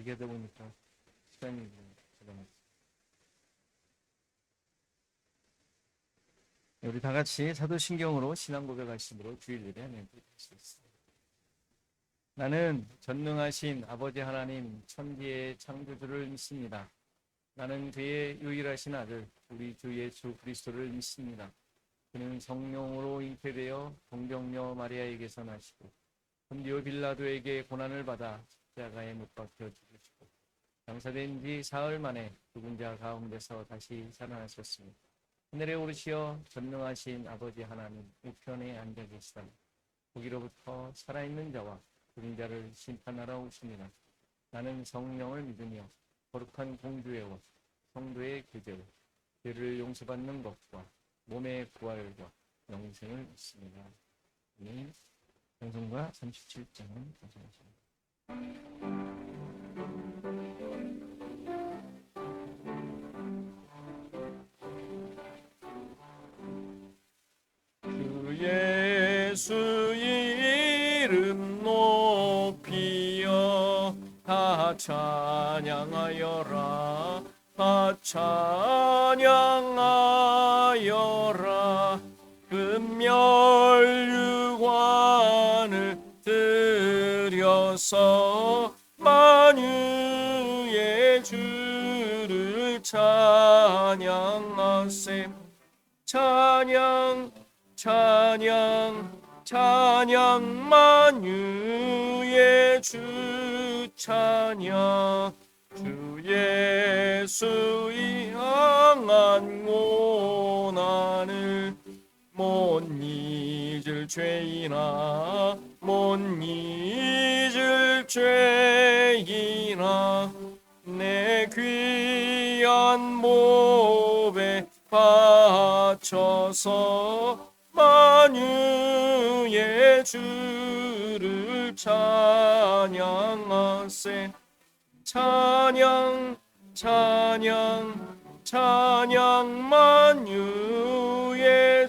얘기하다 보니까 시간이 지나갔습니다. 우리 다 같이 사도신경으로 신앙 고백하심으로 주일 예배 하면 되겠습니다. 나는 전능하신 아버지 하나님 천지의 창조주를 믿습니다. 나는 그의 유일하신 아들 우리 주 예수 그리스도를 믿습니다. 그는 성령으로 잉태되어 동정녀 마리아에게서 나시고 본디오 빌라도에게 고난을 받아 십자가에 못 박혀 죽으시고 장사된 지 사흘 만에 죽은 자 가운데서 다시 살아나셨습니다. 하늘에 오르시어 전능하신 아버지 하나님 우편에 앉아 계시다. 거기로부터 살아있는 자와 죽은 자를 심판하러 오십니다. 나는 성령을 믿으며 거룩한 공주애와 성도의 교제로 죄를 용서받는 것과 몸의 부활과 영생을 믿습니다. 아멘. 찬송가 37장은 감사합니다. 주 예수 이름 높이여 다 찬양하여라 다 찬양하여라 금멸유관을 들여서 만유의 주를 찬양하세 찬양 찬양 찬양 만유의 주 찬양 주 예수 향한 고난을 못 잊을 죄이나 못 잊을 죄이나 내 귀한 몸에 바쳐서 만유의 주를 찬양하세 찬양 찬양 찬양 만유의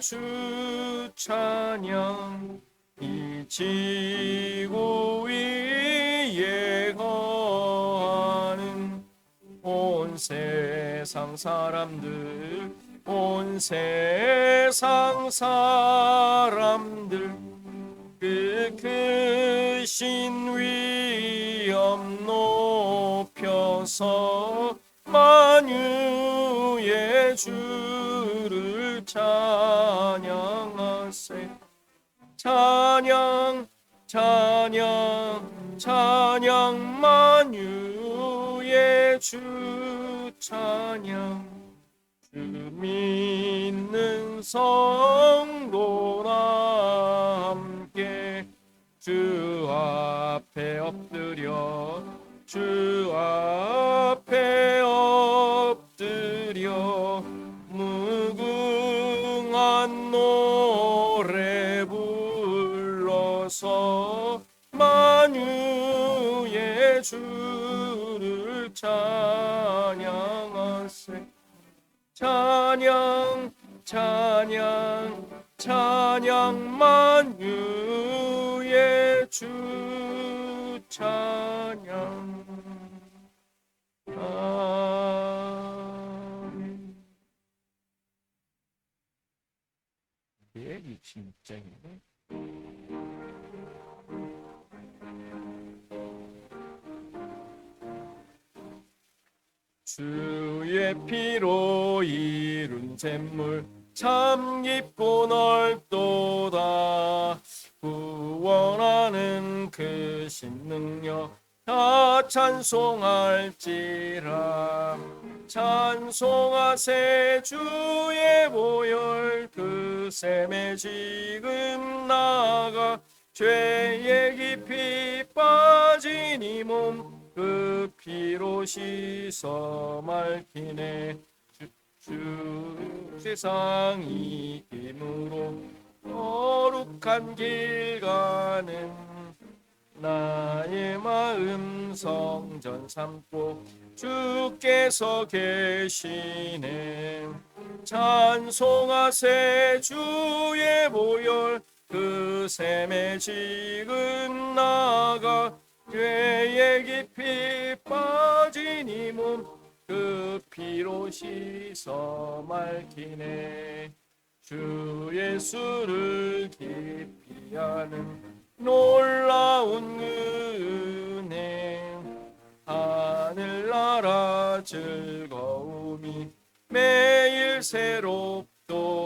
주 찬양 이 지구 위에 거하는 온 세상 사람들 온 세상 사람들 그 크신 위엄 높여서 만유의 주를 찬양하세 찬양 찬양 찬양 만유의 주 찬양 주 믿는 성도나 함께 주 앞에 엎드려 주 앞에 엎드려 무궁한 노래 불러서 만유의 주를 찬양하세 찬양 찬양 찬양 만유의 주 찬양 아멘. 166장이네. 주의 피로 이룬 샘물 참 깊고 넓도다 구원하는 그 신능력 다 찬송할지라 찬송하세 주의 보혈 그 샘에 지금 나가 죄에 깊이 빠진 이 몸 그 피로 씻어 맑히네 주 세상 이김으로 거룩한 길 가는 나의 마음 성전 삼고 주께서 계시네 찬송하세 주의 보혈 그 샘에 지금 나가 죄에 깊이 빠진 이 몸 그 피로 씻어 맑히네. 주 예수를 깊이 아는 놀라운 은혜, 하늘나라 즐거움이 매일 새롭도다.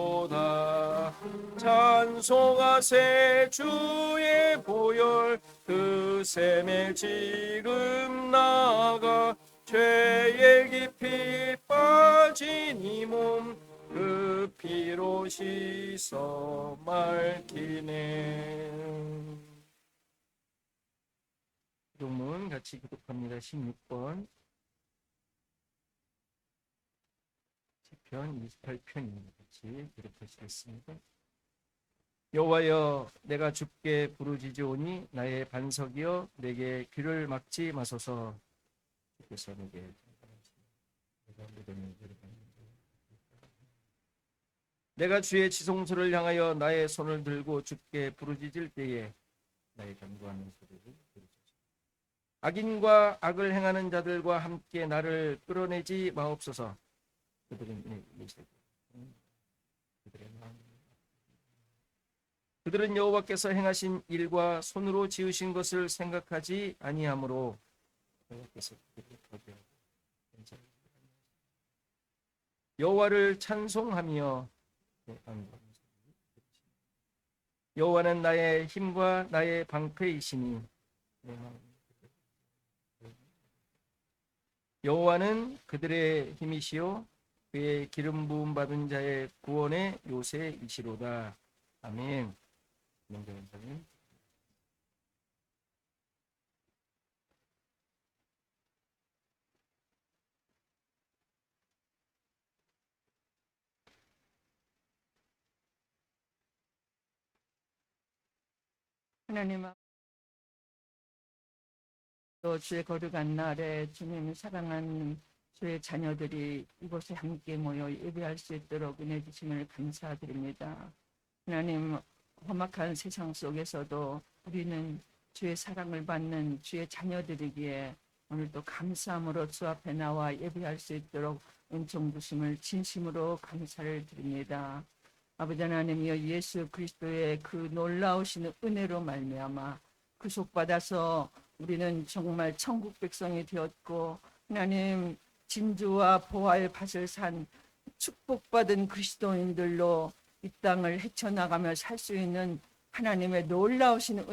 찬송하세 주의 보혈 그 샘에 지금 나가. 죄에 깊이 빠진 이 몸 그 피로 씻어 맑히네. 기도문 같이 기록합니다. 16번 시편 28편입니다. 같이 기록하시겠습니다. 여호와여, 내가 주께 부르짖으오니 나의 반석이여 내게 귀를 막지 마소서. 주께서 내게 내가 주의 지성소를 향하여 나의 손을 들고 주께 부르짖을 때에 나의 간구하는 소리를 들으소서. 악인과 악을 행하는 자들과 함께 나를 끌어내지 마옵소서. 그들은 여호와께서 행하신 일과 손으로 지으신 것을 생각하지 아니하므로 여호와께서 그들을 거부하고 여호와를 찬송하며 여호와는 나의 힘과 나의 방패이시니 여호와는 그들의 힘이시요 그의 기름 부음 받은 자의 구원의 요새이시로다. 아멘. 명대원장님. 하나님 또 주의 거룩한 날에 주님 사랑하는 주의 자녀들이 이곳에 함께 모여 예배할 수 있도록 은혜 주심을 감사드립니다. 하나님, 험악한 세상 속에서도 우리는 주의 사랑을 받는 주의 자녀들이기에 오늘도 감사함으로 주 앞에 나와 예배할 수 있도록 은총 주심을 진심으로 감사를 드립니다. 아버지 하나님이여, 예수 그리스도의 그 놀라우신 은혜로 말미암아 구속받아서 우리는 정말 천국 백성이 되었고, 하나님 진주와 보화의 밭을 산 축복받은 그리스도인들로 이 땅을 헤쳐나가며 살 수 있는 하나님의 놀라우신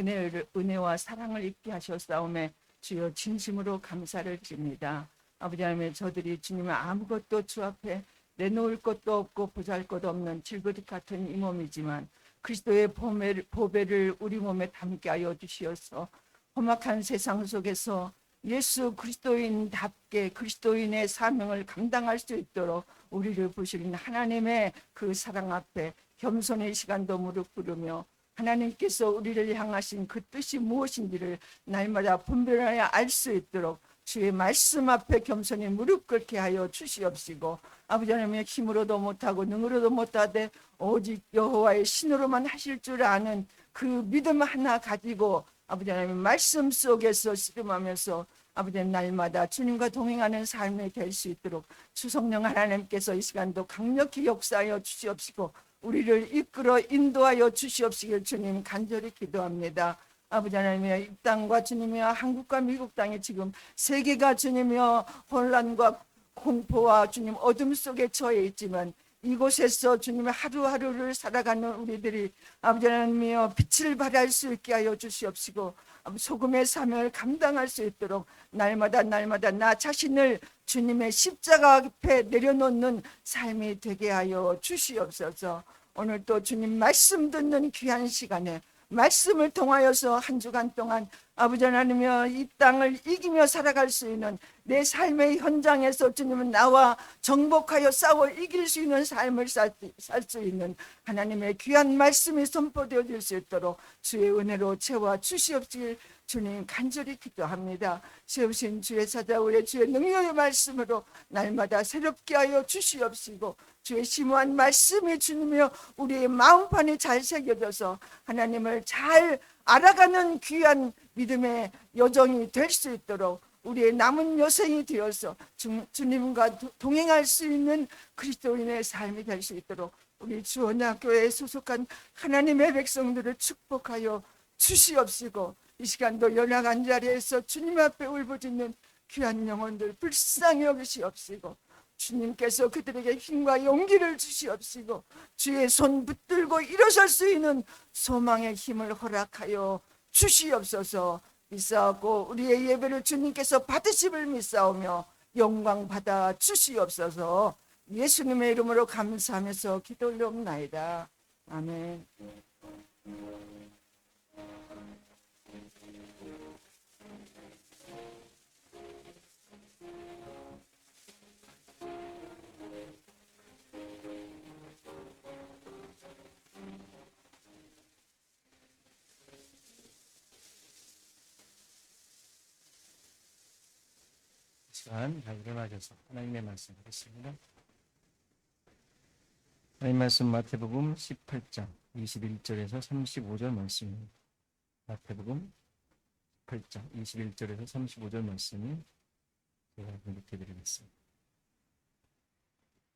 은혜와 사랑을 입게 하셨사오매 주여 진심으로 감사를 드립니다. 아버지 하나님, 저들이 주님의 아무것도 주 앞에 내놓을 것도 없고 보잘것 없는 질그릇 같은 이 몸이지만 그리스도의 보배를 우리 몸에 담게 하여 주시어서 험악한 세상 속에서 예수 그리스도인답게 그리스도인의 사명을 감당할 수 있도록 우리를 부르신 하나님의 그 사랑 앞에 겸손의 시간도 무릎 꿇으며 하나님께서 우리를 향하신 그 뜻이 무엇인지를 날마다 분별하여 알 수 있도록 주의 말씀 앞에 겸손히 무릎 꿇게 하여 주시옵시고, 아버지 하나님의 힘으로도 못하고 능으로도 못하되 오직 여호와의 신으로만 하실 줄 아는 그 믿음 하나 가지고 아버지 하나님 말씀 속에서 씨름하면서 아버지 하나님 날마다 주님과 동행하는 삶이 될 수 있도록 주 성령 하나님께서 이 시간도 강력히 역사하여 주시옵시고 우리를 이끌어 인도하여 주시옵시길 주님 간절히 기도합니다. 아버지 하나님이여, 이 땅과 주님이여 한국과 미국 땅에 지금 세계가 주님이여 혼란과 공포와 주님 어둠 속에 처해 있지만 이곳에서 주님의 하루하루를 살아가는 우리들이 아버지 하나님이여 빛을 발할 수 있게 하여 주시옵시고 소금의 사명을 감당할 수 있도록 날마다 나 자신을 주님의 십자가 앞에 내려놓는 삶이 되게 하여 주시옵소서. 오늘 또 주님 말씀 듣는 귀한 시간에 말씀을 통하여서 한 주간 동안 아버지 하나님이여 이 땅을 이기며 살아갈 수 있는 내 삶의 현장에서 주님은 나와 정복하여 싸워 이길 수 있는 삶을 살 수 있는 하나님의 귀한 말씀이 선포되어질 수 있도록 주의 은혜로 채워 주시옵시길 주님 간절히 기도합니다. 세우신 주의 사자우의 주의 능력의 말씀으로 날마다 새롭게 하여 주시옵시고 주의 심오한 말씀이 주님이여 우리의 마음판에 잘 새겨져서 하나님을 잘 알아가는 귀한 믿음의 여정이 될 수 있도록 우리의 남은 여생이 되어서 주님과 동행할 수 있는 그리스도인의 삶이 될 수 있도록 우리 주언약교회에 소속한 하나님의 백성들을 축복하여 주시옵시고, 이 시간도 연약한 자리에서 주님 앞에 울부짖는 귀한 영혼들 불쌍히 여기시옵시고, 주님께서 그들에게 힘과 용기를 주시옵시고, 주의 손 붙들고 일어설 수 있는 소망의 힘을 허락하여 주시옵소서. 믿사옵고 우리의 예배를 주님께서 받으심을 믿사오며 영광 받아 주시옵소서. 예수님의 이름으로 감사하면서 기도 올려옵나이다. 아멘. 시간 다 일어나셔서 하나님의 말씀 하겠습니다. 하나님 말씀 마태복음 18장 21절에서 35절 말씀입니다. 마태복음 18장 21절에서 35절 말씀을 제가 공독해 드리겠습니다.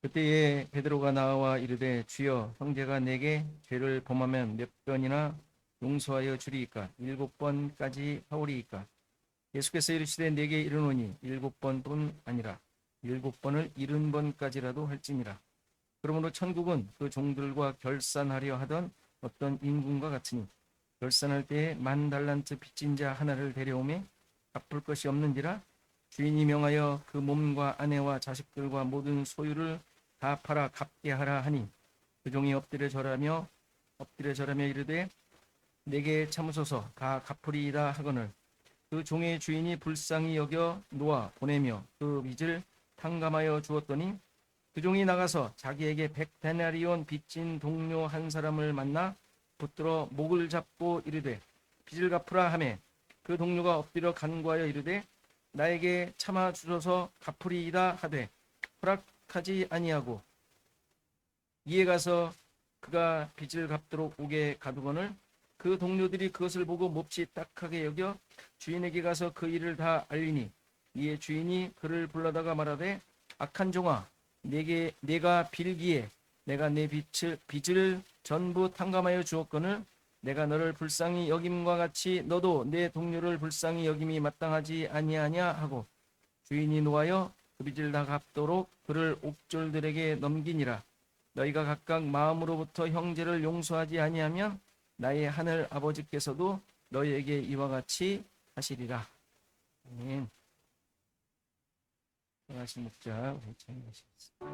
그때에 베드로가 나와 이르되 주여, 형제가 내게 죄를 범하면 몇 번이나 용서하여 주리이까? 7번까지 하오리이까? 예수께서 이르시되 내게 이르노니 7번뿐 아니라 7번을 70번까지라도 할지니라. 그러므로 천국은 그 종들과 결산하려 하던 어떤 임금과 같으니, 결산할 때에 10,000달란트 빚진 자 하나를 데려오매 갚을 것이 없는지라. 주인이 명하여 그 몸과 아내와 자식들과 모든 소유를 다 팔아 갚게 하라 하니, 그 종이 엎드려 절하며 이르되 내게 참으소서, 다 갚으리이다 하거늘 그 종의 주인이 불쌍히 여겨 놓아 보내며 그 빚을 탕감하여 주었더니, 그 종이 나가서 자기에게 100데나리온 빚진 동료 한 사람을 만나 붙들어 목을 잡고 이르되 빚을 갚으라 하매, 그 동료가 엎드려 간구하여 이르되 나에게 참아 주소서, 갚으리이다 하되 허락하지 아니하고, 이에 가서 그가 빚을 갚도록 옥에 가두거늘 그 동료들이 그것을 보고 몹시 딱하게 여겨 주인에게 가서 그 일을 다 알리니, 이에 주인이 그를 불러다가 말하되 악한 종아, 내가 빌기에 내가 내 빚을 전부 탕감하여 주었거늘 내가 너를 불쌍히 여김과 같이 너도 내 동료를 불쌍히 여김이 마땅하지 아니하냐 하고, 주인이 노하여 그 빚을 다 갚도록 그를 옥졸들에게 넘기니라. 너희가 각각 마음으로부터 형제를 용서하지 아니하면 나의 하늘 아버지께서도 너희에게 이와 같이 하시리라. 아멘. 하신 목자 우리 찬양하시겠습니다.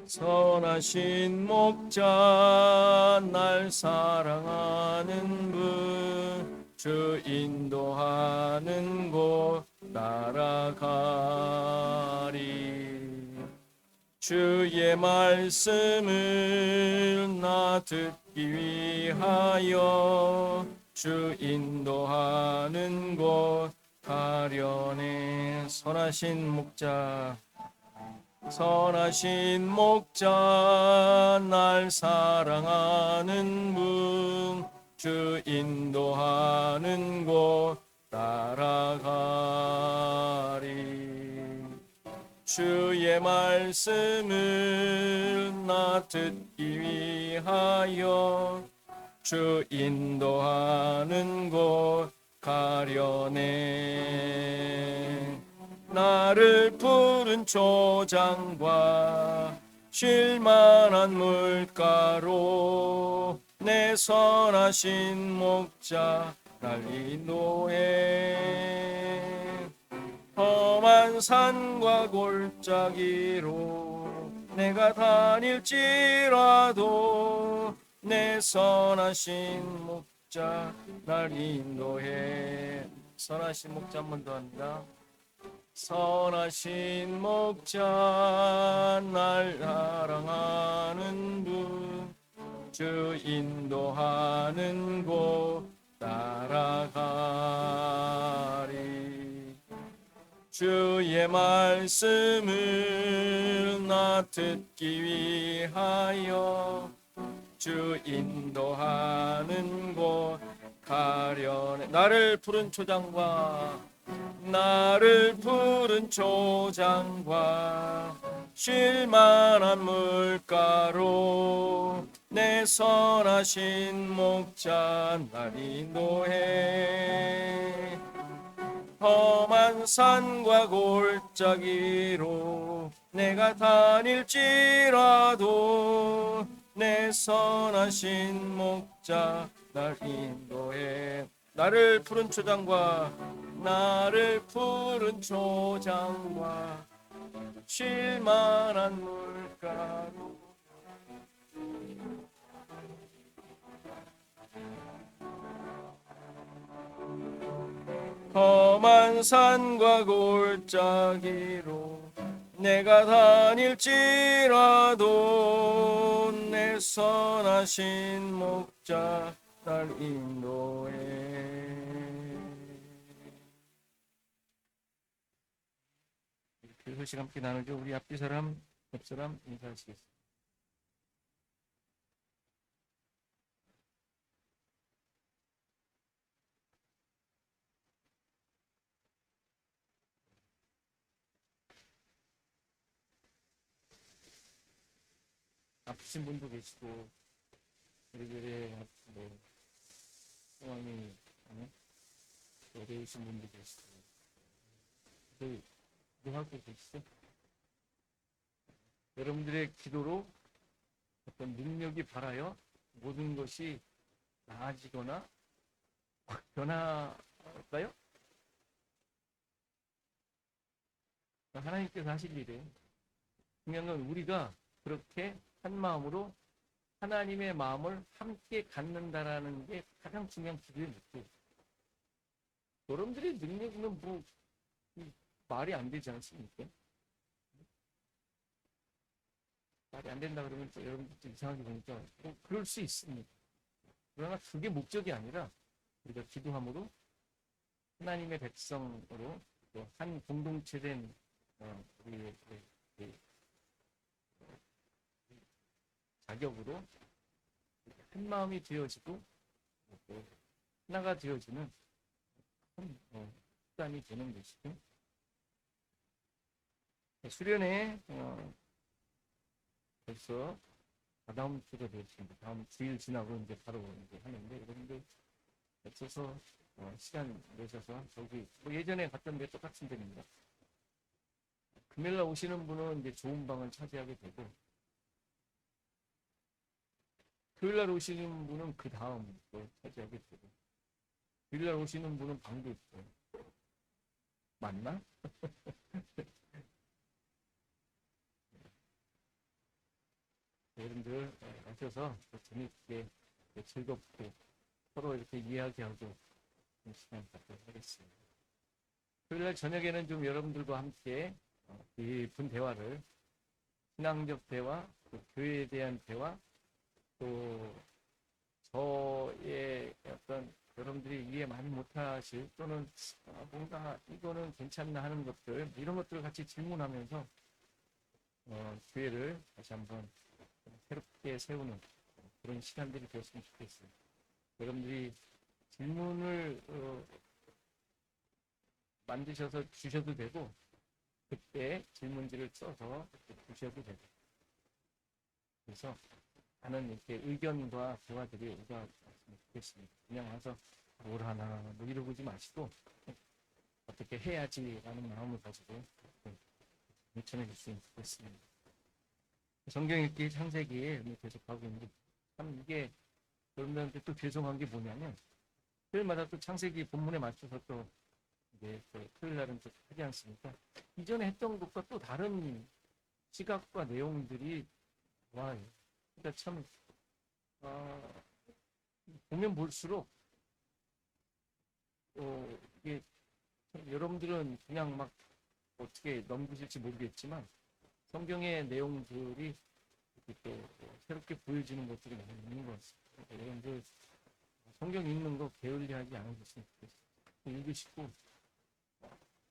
선하신 목자, 날 사랑하는 분, 주 인도하는 곳 따라가리. 주의 말씀을 나 듣기 위하여 주 인도하는 곳 가려네. 선하신 목자, 선하신 목자, 날 사랑하는 분, 주 인도하는 곳 따라가리. 주의 말씀을 나 듣기 위하여 주 인도하는 곳 가려네. 나를 푸른 초장과 쉴만한 물가로 내 선하신 목자 날 인도해. 험한 산과 골짜기로 내가 다닐지라도 내 선하신 목자 날 인도해. 선하신 목자 한 번 더 합니다. 선하신 목자, 날 사랑하는 분, 주 인도하는 곳 따라가리. 주의 말씀을 나 듣기 위하여 주 인도하는 곳 가려네. 나를 푸른 초장과 쉴만한 물가로 내 선하신 목자 날 인도해. 험한 산과 골짜기로 내가 다닐지라도 내 선하신 목자 날 인도해. 나를 푸른 초장과 쉴만한 물가로 험한 산과 골짜기로 내가 다닐지라도 내 선하신 목자 날 인도해. 그 소식 함께 나누죠. 우리 앞뒤 사람, 옆 사람 인사하시겠습니다. 아프신 분도 계시고 이래저래 뭐 상황이 어려우신 분도 계시고 뭐 하고 계시죠? 여러분들의 기도로 어떤 능력이 발하여 모든 것이 나아지거나 변할까요? 하나님께서 하실 일이에요. 중요한 건 우리가 그렇게 한 마음으로 하나님의 마음을 함께 갖는다라는 게 가장 중요한 기도의 목표예요. 여러분들의 능력은 뭐 말이 안 되지 않습니까? 말이 안 된다 그러면 또 여러분들도 이상하게 보니까 그럴 수 있습니다. 그러나 그게 목적이 아니라 우리가 기도함으로 하나님의 백성으로 또 한 공동체된 우리의 자격으로 한 마음이 되어지고 또 하나가 되어지는 수단이 되는 것이죠. 수련회 벌써 다다음 주가 되었습니다. 다음 주일 지나고 이제 바로 이제 하는데 여러분들 없어서 시간 내셔서 저기 뭐 예전에 갔던 데 똑같은 데입니다. 금요일날 오시는 분은 이제 좋은 방을 차지하게 되고 토요일날 오시는 분은 그 다음 또 차지하게 되고 주일날 오시는 분은 방도 있고 맞나? 여러분들 오셔서 재밌게 즐겁고 서로 이렇게 이야기하고 시간 갖도록 하겠습니다. 토요일날 저녁에는 좀 여러분들과 함께 깊은 대화를 신앙적 대화, 또 교회에 대한 대화, 또 저의 어떤 여러분들이 이해 많이 못하실 또는 뭔가 이거는 괜찮나 하는 것들 이런 것들을 같이 질문하면서 교회를 다시 한번 새롭게 세우는 그런 시간들이 되었으면 좋겠어요. 여러분들이 질문을 만드셔서 주셔도 되고 그때 질문지를 써서 주셔도 되고 그래서 하는 이렇게 의견과 대화들이 오가왔으면 좋겠습니다. 그냥 와서 뭘 하나 뭐 이러고지 마시고 어떻게 해야지라는 마음을 가지고 미천해 주시면 좋겠습니다. 성경 읽기 창세기에 계속하고 있는데 참 이게 여러분들한테 또 죄송한 게 뭐냐면 토요일마다 또 창세기 본문에 맞춰서 또 이제 토요일 날은 또 하지 않습니까? 이전에 했던 것과 또 다른 시각과 내용들이 와요. 그러니까 참 보면 볼수록 이게 여러분들은 그냥 막 어떻게 넘기실지 모르겠지만 성경의 내용들이 또 새롭게 보여지는 것들이 많이 있는 것 같습니다. 여러분들 성경 읽는 거 게을리하지 않으셨으면 좋겠어요. 읽으시고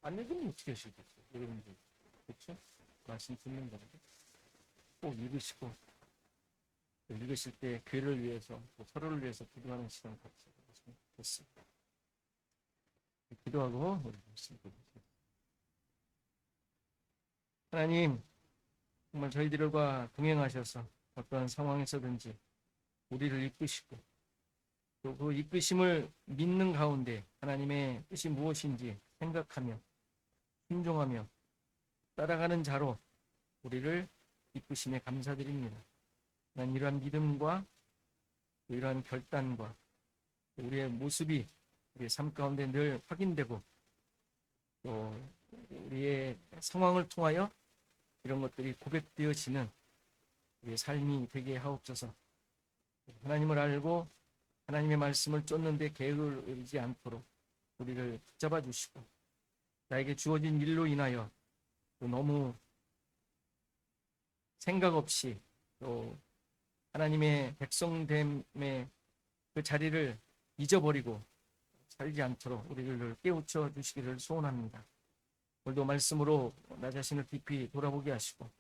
안 읽으면 어떻게 하시겠어요? 여러분들. 그렇죠? 말씀 듣는 건데. 꼭 읽으시고, 읽으실 때 교회를 위해서, 또 서로를 위해서 기도하는 시간 갖으시면 좋겠습니다. 기도하고 우리 말씀 보겠습니다. 하나님, 정말 저희들과 동행하셔서 어떠한 상황에서든지 우리를 이끄시고 또 그 이끄심을 믿는 가운데 하나님의 뜻이 무엇인지 생각하며 순종하며 따라가는 자로 우리를 이끄심에 감사드립니다. 난 이러한 믿음과 이러한 결단과 우리의 모습이 우리의 삶 가운데 늘 확인되고 또 우리의 상황을 통하여 이런 것들이 고백되어지는 우리의 삶이 되게 하옵소서. 하나님을 알고 하나님의 말씀을 쫓는 데 게으르지 않도록 우리를 붙잡아 주시고 나에게 주어진 일로 인하여 또 너무 생각 없이 또 하나님의 백성됨의 그 자리를 잊어버리고 살지 않도록 우리를 깨우쳐 주시기를 소원합니다. 오늘도 말씀으로 나 자신을 깊이 돌아보게 하시고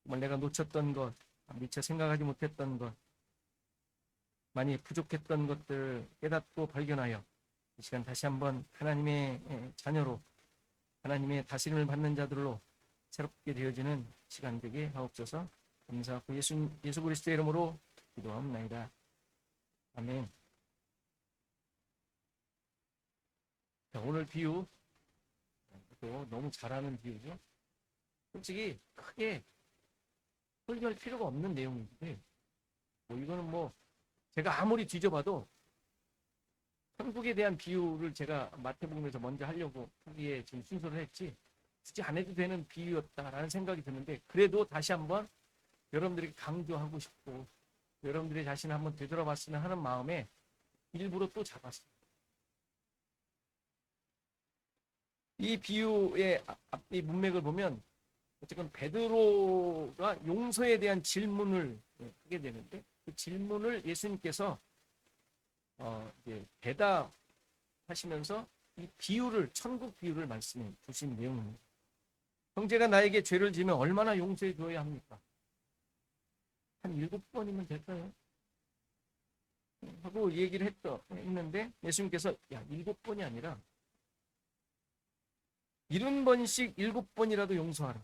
정말 내가 놓쳤던 것, 미처 생각하지 못했던 것, 많이 부족했던 것들을 깨닫고 발견하여 이 시간 다시 한번 하나님의 자녀로 하나님의 다스림을 받는 자들로 새롭게 되어지는 시간 되게 하옵소서. 감사하고 예수 그리스도의 이름으로 기도하옵나이다. 아멘. 자, 오늘 비유 또 너무 잘하는 비유죠. 솔직히 크게 설교할 필요가 없는 내용인데 이거는 제가 아무리 뒤져봐도 천국에 대한 비유를 제가 마태복음에서 먼저 하려고 거기에 지금 순서를 했지 굳이 안 해도 되는 비유였다라는 생각이 드는데 그래도 다시 한번 여러분들에게 강조하고 싶고 여러분들의 자신을 한번 되돌아봤으면 하는 마음에 일부러 또 잡았어요. 이 비유의 앞뒤 문맥을 보면 어쨌든 베드로가 용서에 대한 질문을 하게 되는데 그 질문을 예수님께서 이제 대답하시면서 이 비유를 천국 비유를 말씀해 주신 내용입니다. 형제가 나에게 죄를 지면 얼마나 용서해 줘야 합니까? 한 7번이면 될까요? 하고 얘기를 했는데 예수님께서 7번이 아니라 70번씩 7번이라도 용서하라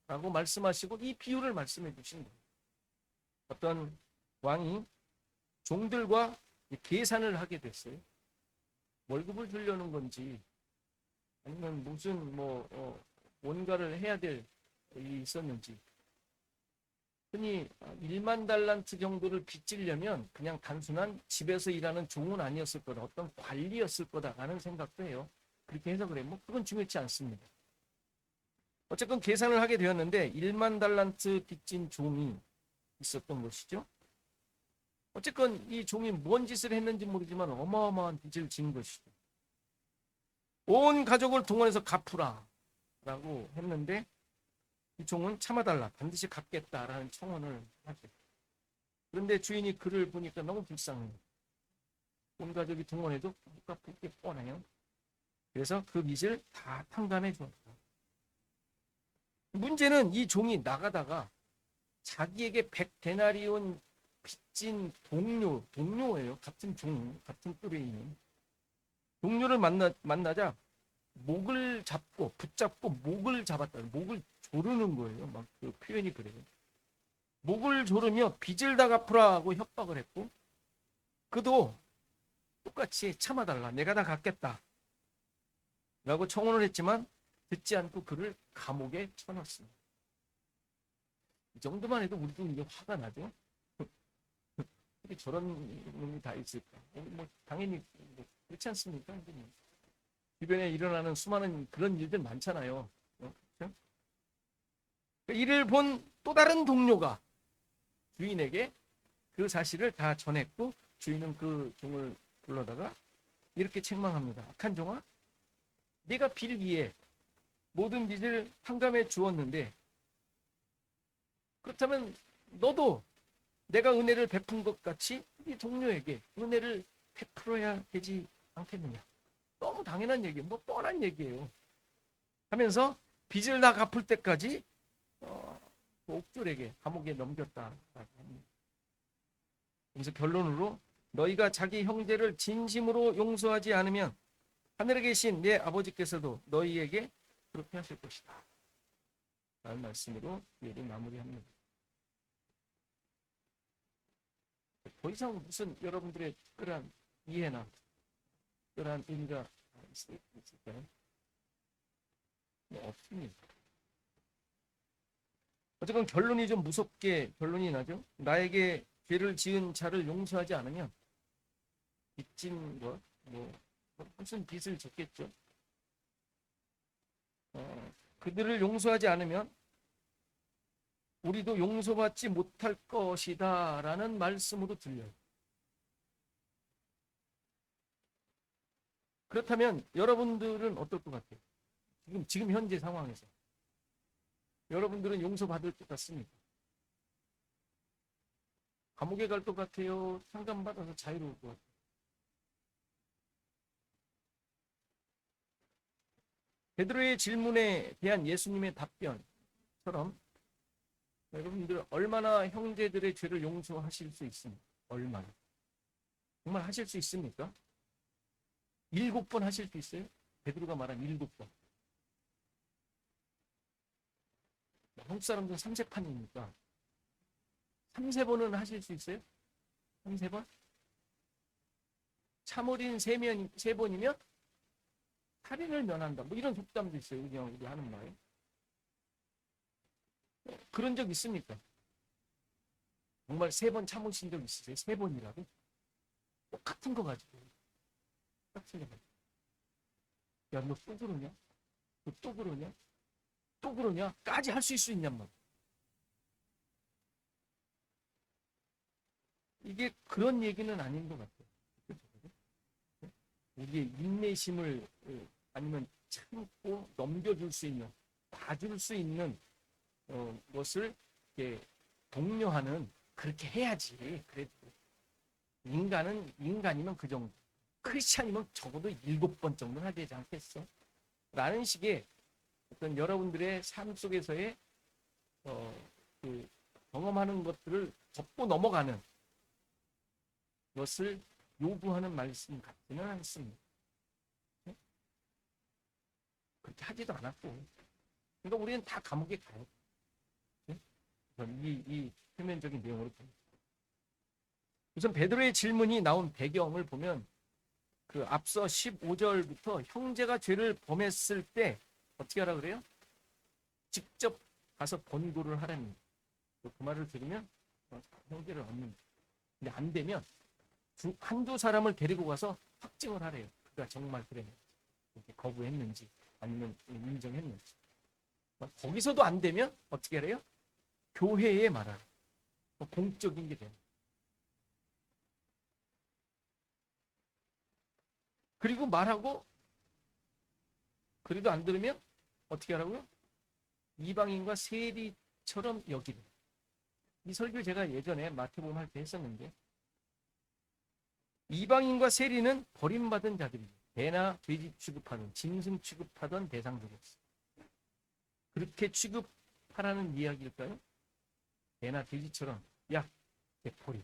라고 말씀하시고 이 비유를 말씀해 주신 거예요. 어떤 왕이 종들과 계산을 하게 됐어요. 월급을 주려는 건지 아니면 무슨 뭔가를 해야 될 일이 있었는지. 흔히 1만 달란트 정도를 빚지려면 그냥 단순한 집에서 일하는 종은 아니었을 거다. 어떤 관리였을 거다라는 생각도 해요. 그렇게 해석을 해요. 그건 중요치 않습니다. 어쨌든 계산을 하게 되었는데 1만 달란트 빚진 종이 있었던 것이죠. 어쨌건 이 종이 뭔 짓을 했는지 모르지만 어마어마한 빚을 진 것이죠. 온 가족을 동원해서 갚으라 라고 했는데 이 종은 참아달라 반드시 갚겠다라는 청원을 하죠. 그런데 주인이 그를 보니까 너무 불쌍해요. 온 가족이 동원해도 못 갚을 게 뻔해요. 그래서 그 빚을 다 탕감해 줬다. 문제는 이 종이 나가다가 자기에게 100데나리온 빚진 동료예요. 같은 종, 같은 뿔에 있는 동료를 만나자 목을 잡고 붙잡고 목을 잡았다. 목을 조르는 거예요. 막 그 표현이 그래요. 목을 조르며 빚을 다 갚으라고 협박을 했고 그도 똑같이 참아달라. 내가 다 갚겠다. 라고 청혼을 했지만 듣지 않고 그를 감옥에 쳐넣습니다. 이 정도만 해도 우리도 이제 화가 나죠. 어떻게 저런 놈이 다 있을까? 당연히 그렇지 않습니까? 주변에 일어나는 수많은 그런 일들 많잖아요. 그렇죠? 이를 본 또 다른 동료가 주인에게 그 사실을 다 전했고 주인은 그 종을 불러다가 이렇게 책망합니다. 악한 종아, 네가 빌 위에 모든 빚을 탕감해 주었는데 그렇다면 너도 내가 은혜를 베푼 것 같이 이 동료에게 은혜를 베풀어야 되지 않겠느냐. 너무 당연한 얘기예요. 뭐 뻔한 얘기예요. 하면서 빚을 다 갚을 때까지 그 옥졸에게 감옥에 넘겼다. 그래서 결론으로 너희가 자기 형제를 진심으로 용서하지 않으면 하늘에 계신 내 아버지께서도 너희에게 그렇게 하실 것이다. 라는 말씀으로 얘를 마무리합니다. 더 이상 무슨 여러분들의 특별한 이해나 특별한 의미가 있을까요? 없습니다. 어쨌건 결론이 좀 무섭게 결론이 나죠. 나에게 죄를 지은 자를 용서하지 않으면 빚진 것, 무슨 빚을 졌겠죠. 그들을 용서하지 않으면 우리도 용서받지 못할 것이다 라는 말씀으로 들려요. 그렇다면 여러분들은 어떨 것 같아요? 지금 현재 상황에서 여러분들은 용서받을 것 같습니까? 감옥에 갈 것 같아요? 상감받아서 자유로울 것 같아요? 베드로의 질문에 대한 예수님의 답변처럼 여러분들 얼마나 형제들의 죄를 용서하실 수 있습니까? 얼마나? 정말 하실 수 있습니까? 7번 하실 수 있어요? 베드로가 말한 7번. 한국 사람들은 3세판이니까 3세번은 하실 수 있어요? 3세번? 참어린 3번이면 살인을 면한다. 뭐 이런 속담도 있어요. 그냥 우리 하는 말. 그런 적 있습니까? 정말 3번 참으신 적 있으세요? 3번이라도? 똑같은 거 가지고. 똑같은 거 가지고. 야, 너 또 그러냐? 너 또 그러냐? 또 그러냐? 까지 할 수 있을 수 있냔 말이야. 이게 그런 얘기는 아닌 것 같아요. 우리의 인내심을 아니면 참고 넘겨줄 수 있는, 봐줄 수 있는 것을 독려하는 그렇게 해야지. 그래도 인간이면 그 정도. 크리스찬이면 적어도 7번 정도는 하야 되지 않겠어? 라는 식의 어떤 여러분들의 삶 속에서의 그 경험하는 것들을 접고 넘어가는 것을 요구하는 말씀 같지는 않습니다. 그렇게 하지도 않았고. 그러니까 우리는 다 감옥에 가요. 이 표면적인 내용으로 봅니다. 우선 베드로의 질문이 나온 배경을 보면 그 앞서 15절부터 형제가 죄를 범했을 때 어떻게 하라 그래요? 직접 가서 번고를 하라는 그 말을 들으면 형제를 얻는. 근데 안 되면 한두 사람을 데리고 가서 확증을 하래요. 그가 정말 그래 거부했는지 아니면 인정했는지. 거기서도 안 되면 어떻게 해요? 교회에 말하라. 공적인 게 돼요. 그리고 말하고 그래도 안 들으면 어떻게 하라고요? 이방인과 세리처럼 여기는. 이 설교 제가 예전에 마태복음 할 때 했었는데 이방인과 세리는 버림받은 자들이에요. 개나 돼지 취급하던 짐승 취급하던 대상들이었어요. 그렇게 취급하라는 이야기일까요? 개나 돼지처럼 야, 버림.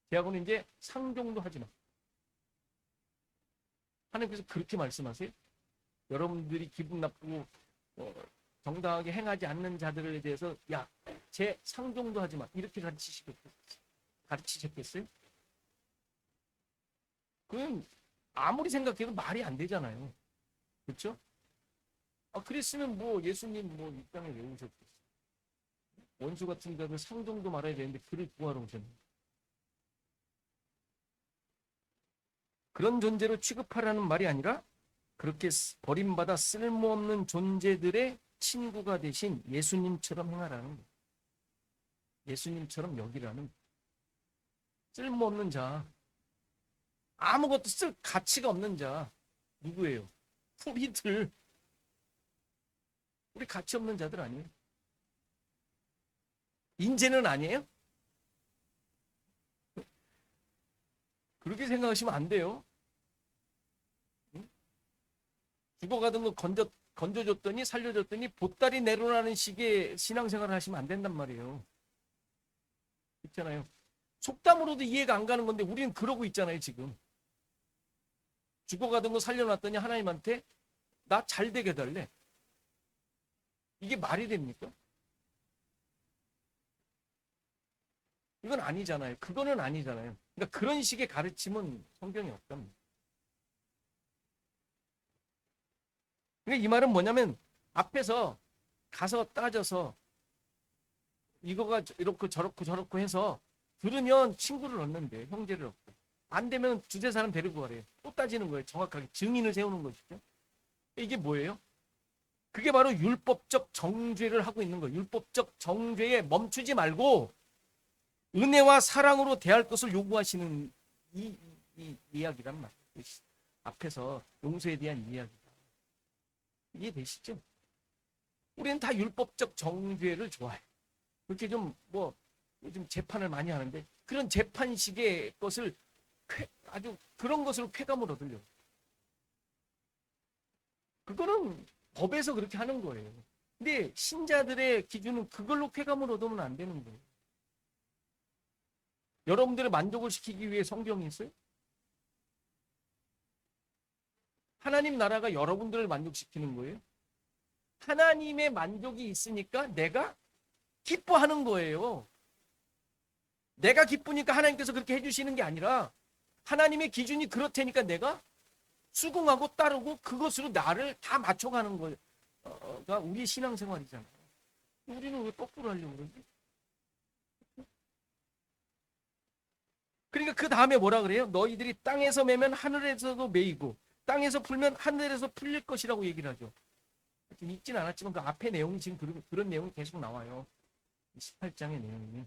대하고는 이제 상종도 하지 마. 하나님께서 그렇게 말씀하세요. 여러분들이 기분 나쁘고 정당하게 행하지 않는 자들에 대해서 야, 제 상종도 하지 마. 이렇게 가르치셨겠어요? 그건 아무리 생각해도 말이 안 되잖아요. 그렇죠? 그랬으면 뭐 예수님 이 땅에 왜 오셨겠어요? 원수 같은 자들 상종도 말아야 되는데 그를 구하러 오셨네. 그런 존재로 취급하라는 말이 아니라 그렇게 버림받아 쓸모없는 존재들의 친구가 되신 예수님처럼 행하라는 거예요. 예수님처럼 여기라는 쓸모없는 자, 아무것도 쓸 가치가 없는 자 누구예요? 우리들. 우리 가치 없는 자들 아니에요? 인재는 아니에요? 그렇게 생각하시면 안 돼요. 죽어가던 거 건져줬더니 살려줬더니 보따리 내려라는 식의 신앙생활을 하시면 안 된단 말이에요. 있잖아요. 속담으로도 이해가 안 가는 건데 우리는 그러고 있잖아요, 지금. 죽어가던 거 살려놨더니 하나님한테 나 잘 되게 해달래. 이게 말이 됩니까? 이건 아니잖아요. 그거는 아니잖아요. 그러니까 그런 식의 가르침은 성경에 없답니다. 그러니까 이 말은 뭐냐면 앞에서 가서 따져서 이거가 이렇고 저렇고 해서 들으면 친구를 얻는데 형제를 얻고 안 되면 두세 사람 데리고 가래요. 또 따지는 거예요. 정확하게 증인을 세우는 것이죠. 이게 뭐예요? 그게 바로 율법적 정죄를 하고 있는 거예요. 율법적 정죄에 멈추지 말고 은혜와 사랑으로 대할 것을 요구하시는 이 이야기란 말이에요. 앞에서 용서에 대한 이야기다. 이해되시죠? 우리는 다 율법적 정죄를 좋아해. 그렇게 좀 요즘 재판을 많이 하는데 그런 재판식의 것을 아주 그런 것으로 쾌감을 얻으려고. 그거는 법에서 그렇게 하는 거예요. 근데 신자들의 기준은 그걸로 쾌감을 얻으면 안 되는 거예요. 여러분들의 만족을 시키기 위해 성경이 있어요? 하나님 나라가 여러분들을 만족시키는 거예요. 하나님의 만족이 있으니까 내가 기뻐하는 거예요. 내가 기쁘니까 하나님께서 그렇게 해주시는 게 아니라 하나님의 기준이 그렇다니까 내가 수긍하고 따르고 그것으로 나를 다 맞춰가는 거가 우리 신앙생활이잖아요. 우리는 왜 거꾸로 하려고 그러지? 그러니까 그 다음에 뭐라 그래요? 너희들이 땅에서 매면 하늘에서도 매이고 땅에서 풀면 하늘에서 풀릴 것이라고 얘기를 하죠. 지금 읽진 않았지만 그 앞에 내용이 지금 그런 내용이 계속 나와요. 18장의 내용이.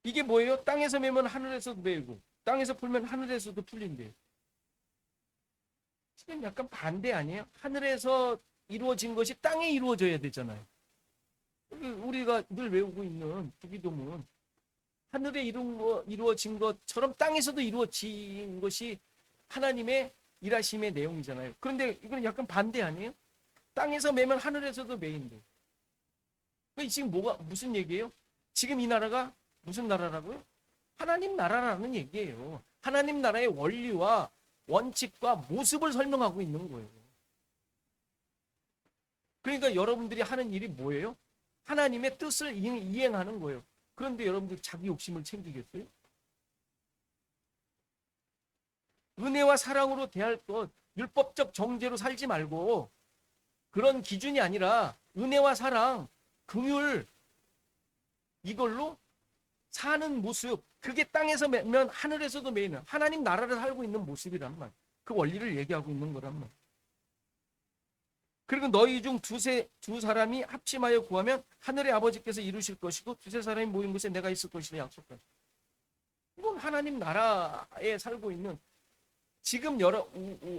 이게 뭐예요? 땅에서 매면 하늘에서도 매이고 땅에서 풀면 하늘에서도 풀린대요. 지금 약간 반대 아니에요? 하늘에서 이루어진 것이 땅에 이루어져야 되잖아요. 우리가 늘 외우고 있는 주기도문 하늘에 이루어진 것처럼 땅에서도 이루어진 것이 하나님의 일하심의 내용이잖아요. 그런데 이건 약간 반대 아니에요? 땅에서 매면 하늘에서도 매인데. 지금 무슨 얘기예요? 지금 이 나라가 무슨 나라라고요? 하나님 나라라는 얘기예요. 하나님 나라의 원리와 원칙과 모습을 설명하고 있는 거예요. 그러니까 여러분들이 하는 일이 뭐예요? 하나님의 뜻을 이행하는 거예요. 그런데 여러분들 자기 욕심을 챙기겠어요? 은혜와 사랑으로 대할 것, 율법적 정죄로 살지 말고 그런 기준이 아니라 은혜와 사랑, 긍휼 이걸로 사는 모습, 그게 땅에서 매면 하늘에서도 매이는 하나님 나라를 살고 있는 모습이란 말. 그 원리를 얘기하고 있는 거란 말. 그리고 너희 중 두 사람이 합심하여 구하면 하늘의 아버지께서 이루실 것이고 두세 사람이 모인 곳에 내가 있을 것이라 약속한. 이건 하나님 나라에 살고 있는 지금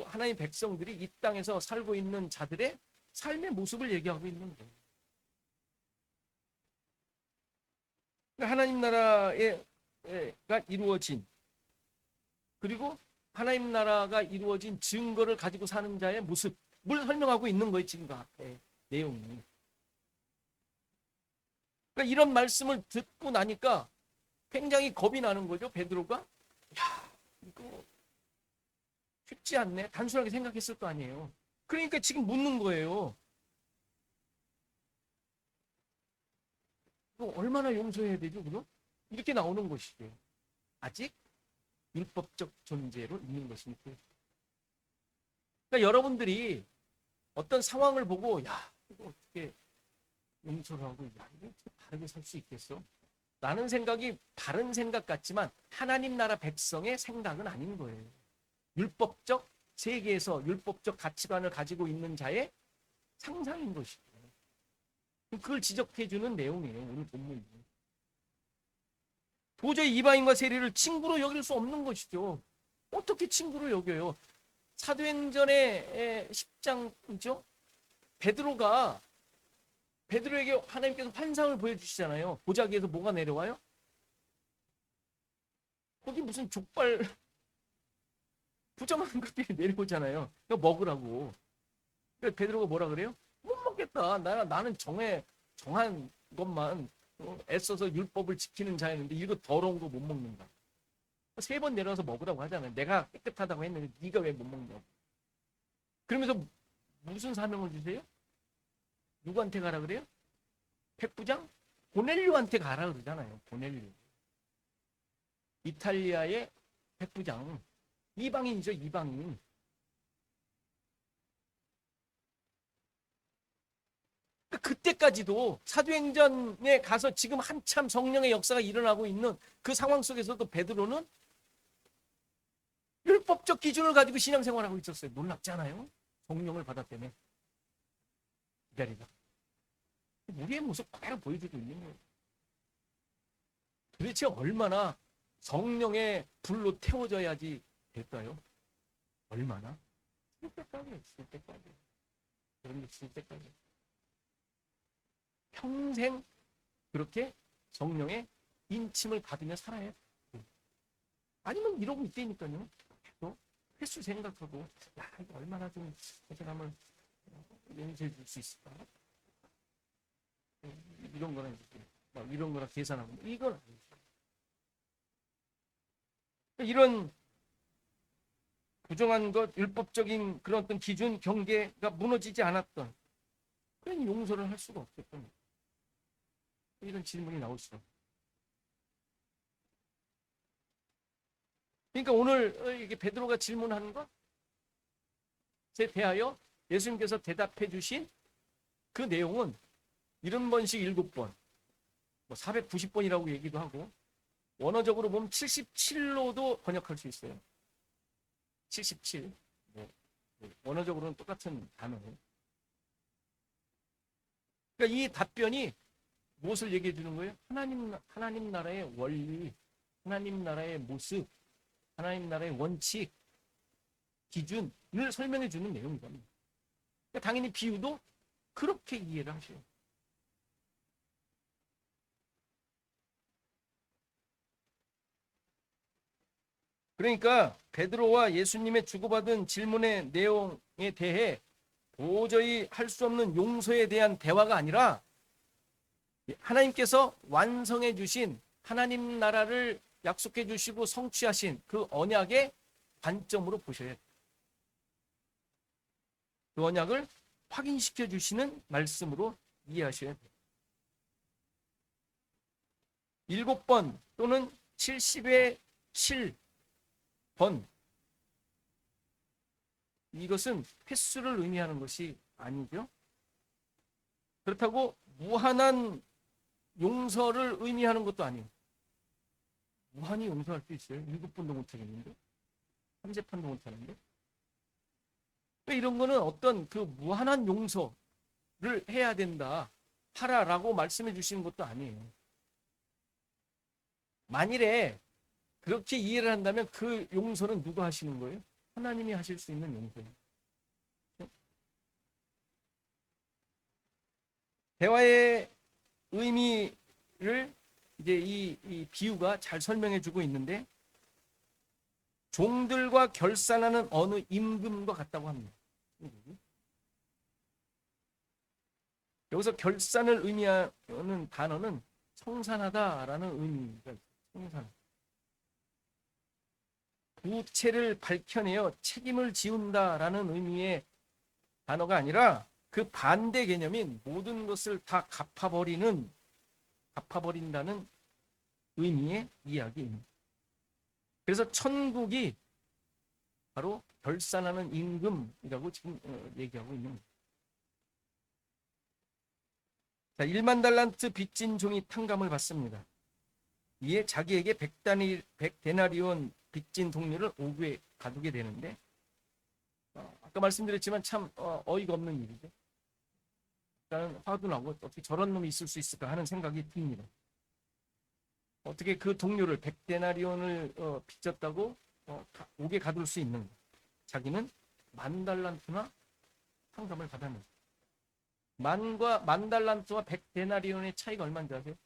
하나님 백성들이 이 땅에서 살고 있는 자들의 삶의 모습을 얘기하고 있는 거예요. 하나님 나라가 이루어진 그리고 하나님 나라가 이루어진 증거를 가지고 사는 자의 모습을 설명하고 있는 거예요. 지금 그 앞에 내용이. 그러니까 이런 말씀을 듣고 나니까 굉장히 겁이 나는 거죠. 베드로가 야 이거 쉽지 않네. 단순하게 생각했을 거 아니에요. 그러니까 지금 묻는 거예요. 얼마나 용서해야 되죠, 그럼? 이렇게 나오는 것이죠. 아직 율법적 존재로 있는 것이니까. 그러니까 여러분들이 어떤 상황을 보고, 야, 이거 어떻게 용서를 하고, 야, 이거 어떻게 바르게 살 수 있겠어? 라는 생각이 바른 생각 같지만 하나님 나라 백성의 생각은 아닌 거예요. 율법적 세계에서 율법적 가치관을 가지고 있는 자의 상상인 것이죠. 그걸 지적해주는 내용이에요. 오늘 본문이. 도저히 이방인과 세리를 친구로 여길 수 없는 것이죠. 어떻게 친구로 여겨요? 사도행전의 10장이죠. 베드로에게 하나님께서 환상을 보여주시잖아요. 보자기에서 뭐가 내려와요? 거기 무슨 족발 부정한 것들이 내려오잖아요. 그거 먹으라고. 그래서 베드로가 뭐라 그래요? 못 먹겠다. 나는 정한 것만 애써서 율법을 지키는 자였는데 이거 더러운 거 못 먹는다. 3번 내려와서 먹으라고 하잖아요. 내가 깨끗하다고 했는데 네가 왜 못 먹냐고. 그러면서 무슨 사명을 주세요? 누구한테 가라 그래요? 백부장? 고넬료한테 가라 그러잖아요. 고넬료. 이탈리아의 백부장. 이방인이죠, 이방인. 그때까지도 사도행전에 가서 지금 한참 성령의 역사가 일어나고 있는 그 상황 속에서도 베드로는 율법적 기준을 가지고 신앙생활하고 있었어요. 놀랍지 않아요? 성령을 받았다며. 기다리다. 우리의 모습 그대로 보여주고 있는 거예요. 도대체 얼마나 성령의 불로 태워져야지 될까요? 얼마나? 칠 때까지. 그런 게 칠 때까지. 평생 그렇게 성령의 인침을 받으며 살아야 돼. 아니면 이러고 있다니까요. 또 횟수 생각하고 야 이거 얼마나 좀 사람을 용서해 줄 수 있을까? 이런 거는 막 이런 거나 계산하고 이건 아니죠. 이런 부정한 것, 율법적인 그런 어떤 기준, 경계가 무너지지 않았던 그런 용서를 할 수가 없겠던 이런 질문이 나올 수가. 그러니까 오늘 이게 베드로가 질문하는 것에 대하여 예수님께서 대답해 주신 그 내용은 70번씩 7번, 490번이라고 얘기도 하고 원어적으로 보면 77로도 번역할 수 있어요. 77. 원어적으로는 똑같은 단어예요. 그러니까 이 답변이 무엇을 얘기해 주는 거예요? 하나님 나라의 원리, 하나님 나라의 모습, 하나님 나라의 원칙, 기준을 설명해 주는 내용이다. 그러니까 당연히 비유도 그렇게 이해를 하셔요. 그러니까 베드로와 예수님의 주고받은 질문의 내용에 대해 도저히 할 수 없는 용서에 대한 대화가 아니라 하나님께서 완성해 주신 하나님 나라를 약속해 주시고 성취하신 그 언약의 관점으로 보셔야 돼요. 그 언약을 확인시켜 주시는 말씀으로 이해하셔야 돼요. 7번 또는 70의 7번, 이것은 횟수를 의미하는 것이 아니죠. 그렇다고 무한한 용서를 의미하는 것도 아니에요. 무한히 용서할 수 있어요? 7번도 못하겠는데? 3재판도 못하는데? 이런 거는 어떤 그 무한한 용서를 해야 된다, 하라라고 말씀해 주시는 것도 아니에요. 만일에 그렇게 이해를 한다면 그 용서는 누가 하시는 거예요? 하나님이 하실 수 있는 용서예요. 대화의 의미를 이제 이 비유가 잘 설명해 주고 있는데, 종들과 결산하는 어느 임금과 같다고 합니다. 여기서 결산을 의미하는 단어는 청산하다라는 의미입니다. 청산. 부채를 밝혀내어 책임을 지운다라는 의미의 단어가 아니라 그 반대 개념인 모든 것을 다 갚아버린다는 의미의 이야기입니다. 그래서 천국이 바로 결산하는 임금이라고 지금 얘기하고 있는 거예요. 자, 1만 달란트 빚진 종이 탕감을 받습니다. 이에 자기에게 100데나리온 빚진 동료를 오구에 가두게 되는데, 아까 말씀드렸지만 참 어이가 없는 일이죠. 일단은 화도 나고 어떻게 저런 놈이 있을 수 있을까 하는 생각이 듭니다. 어떻게 그 동료를 100데나리온을 빚졌다고 옥에 가둘 수 있는 거. 자기는 10,000달란트나 탕감을 받았는데, 만 달란트와 100데나리온의 차이가 얼마인지 아세요?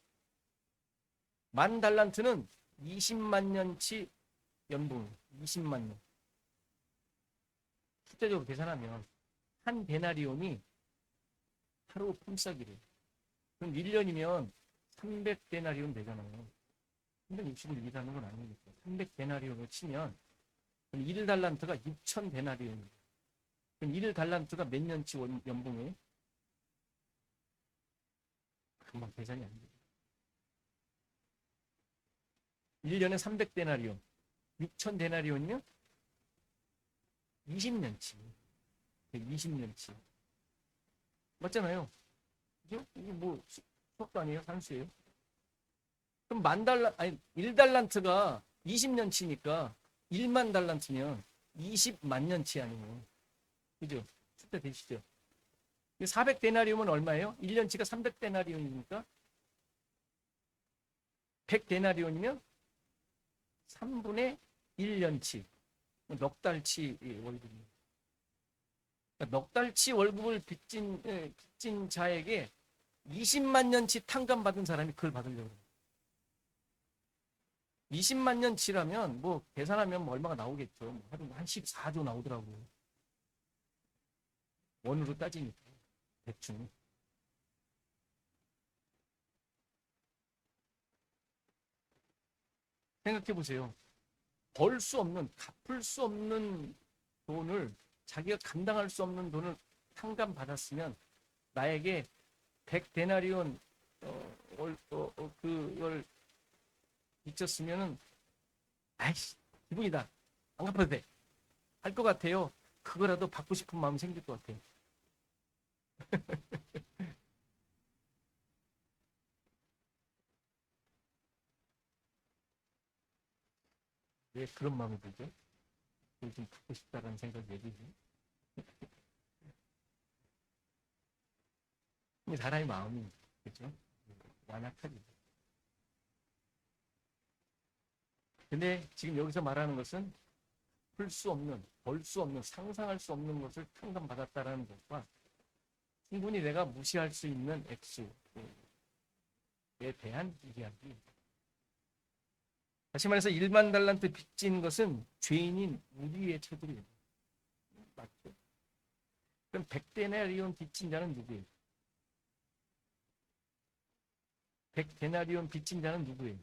10,000달란트는 20만 년치 연봉, 20만 년. 숫자적으로 계산하면 한 데나리온이 하루 품삯이래요. 그럼 1년이면 300데나리온 되잖아요. 360을 일하는 건 아니니까. 300데나리온을 치면 그럼 1달란트가 6,000데나리온이에요. 그럼 1달란트가 몇 년치 연봉이에요? 금방 계산이 안 돼요. 1년에 300데나리온. 6,000데나리온이면 20년치. 20년치. 맞잖아요. 그죠? 이게 뭐 수학도 아니에요? 산수예요. 그럼 1달란트가 20년치니까 1만 달란트면 20만 년치 아니에요. 그죠? 숫자 되시죠? 400데나리움은 얼마예요? 1년치가 300데나리움이니까 100데나리움이면 3분의 1년치. 넉 달치 월급이에요. 그러니까 넉 달치 월급을 빚진 자에게 20만 년치 탕감받은 사람이 그걸 받으려고 해요. 20만 년치라면 뭐 계산하면 뭐 얼마가 나오겠죠. 한 14조 나오더라고요. 원으로 따지니까 대충. 생각해 보세요. 벌 수 없는, 갚을 수 없는 돈을, 자기가 감당할 수 없는 돈을 탕감받았으면 나에게 100데나리온 그걸 빚졌으면은 아이씨 기분이다. 안 갚아도 돼. 할 것 같아요. 그거라도 받고 싶은 마음이 생길 것 같아요. 왜 그런 마음이 들죠? 그걸 좀 받고 싶다라는 생각이 왜 들지? 사람의 마음이 그렇죠? 완악하지. 근데 지금 여기서 말하는 것은 풀 수 없는, 벌 수 없는, 상상할 수 없는 것을 탕감받았다라는 것과 충분히 내가 무시할 수 있는 액수에 대한 이야기. 다시 말해서 1만 달란트 빚진 것은 죄인인 우리의 처들이에요. 맞죠? 그럼 100데나리온 빚진 자는 누구예요? 100데나리온 빚진 자는 누구예요?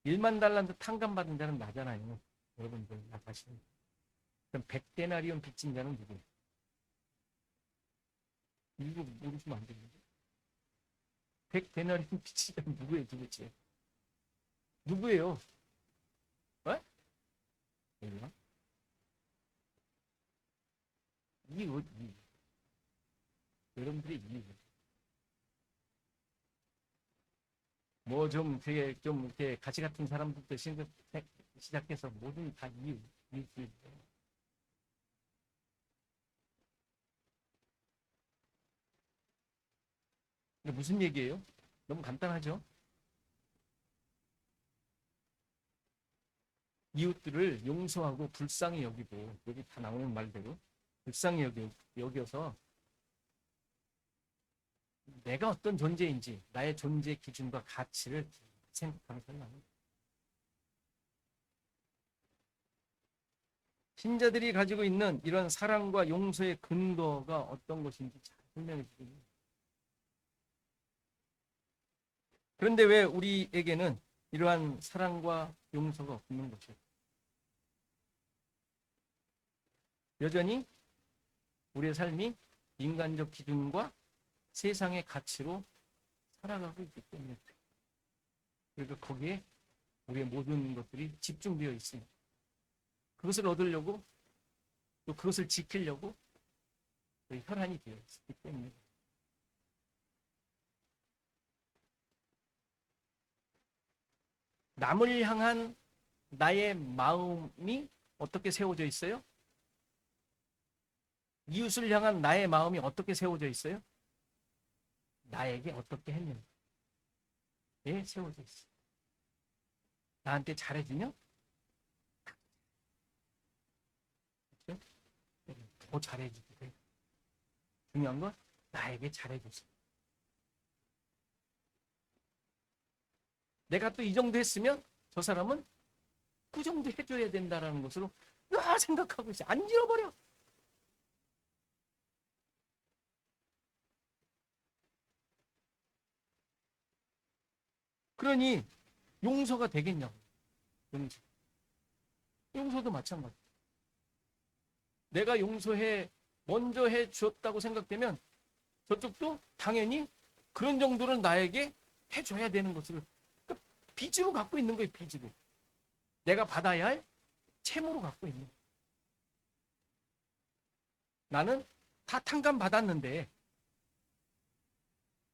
1만 달란트 탕감받은 자는 나잖아요. 여러분들 나 자신. 그럼 100데나리온 빚진 자는 누구예요? 이거 모르시면 안 되는데. 100데나리온 빚진 자는 누구예요 도대체? 누구예요? 어? 몰라? 이. 여러분들이 이. 뭐 좀 되게 좀 이렇게 가치 같은 사람들도 시작해서 모든 다 이유. 무슨 얘기예요? 너무 간단하죠? 이웃들을 용서하고 불쌍히 여기고, 여기 다 나오는 말대로 불쌍히 여겨서 내가 어떤 존재인지 나의 존재 기준과 가치를 생각하는 사람입니다. 신자들이 가지고 있는 이런 사랑과 용서의 근거가 어떤 것인지 잘 설명해 주십니다. 그런데 왜 우리에게는 이러한 사랑과 용서가 없는 것일까? 여전히 우리의 삶이 인간적 기준과 세상의 가치로 살아가고 있기 때문에 그래서 거기에 우리의 모든 것들이 집중되어 있습니다. 그것을 얻으려고 또 그것을 지키려고 혈안이 되어 있기 때문에 남을 향한 나의 마음이 어떻게 세워져 있어요? 이웃을 향한 나의 마음이 어떻게 세워져 있어요? 나에게 어떻게 했는지 세워져 있어. 나한테 잘해주면 그렇죠? 더 잘해주게 돼. 중요한 건 나에게 잘해줬어. 내가 또 이 정도 했으면 저 사람은 그 정도 해줘야 된다는 것으로 생각하고 있어. 안 잃어버려. 그러니 용서가 되겠냐고. 용서도 마찬가지. 내가 먼저 해 주었다고 생각되면 저쪽도 당연히 그런 정도는 나에게 해줘야 되는 것을 그러니까 빚으로 갖고 있는 거예요. 빚으로. 내가 받아야 할 채무로 갖고 있는 거예요. 나는 다 탕감받았는데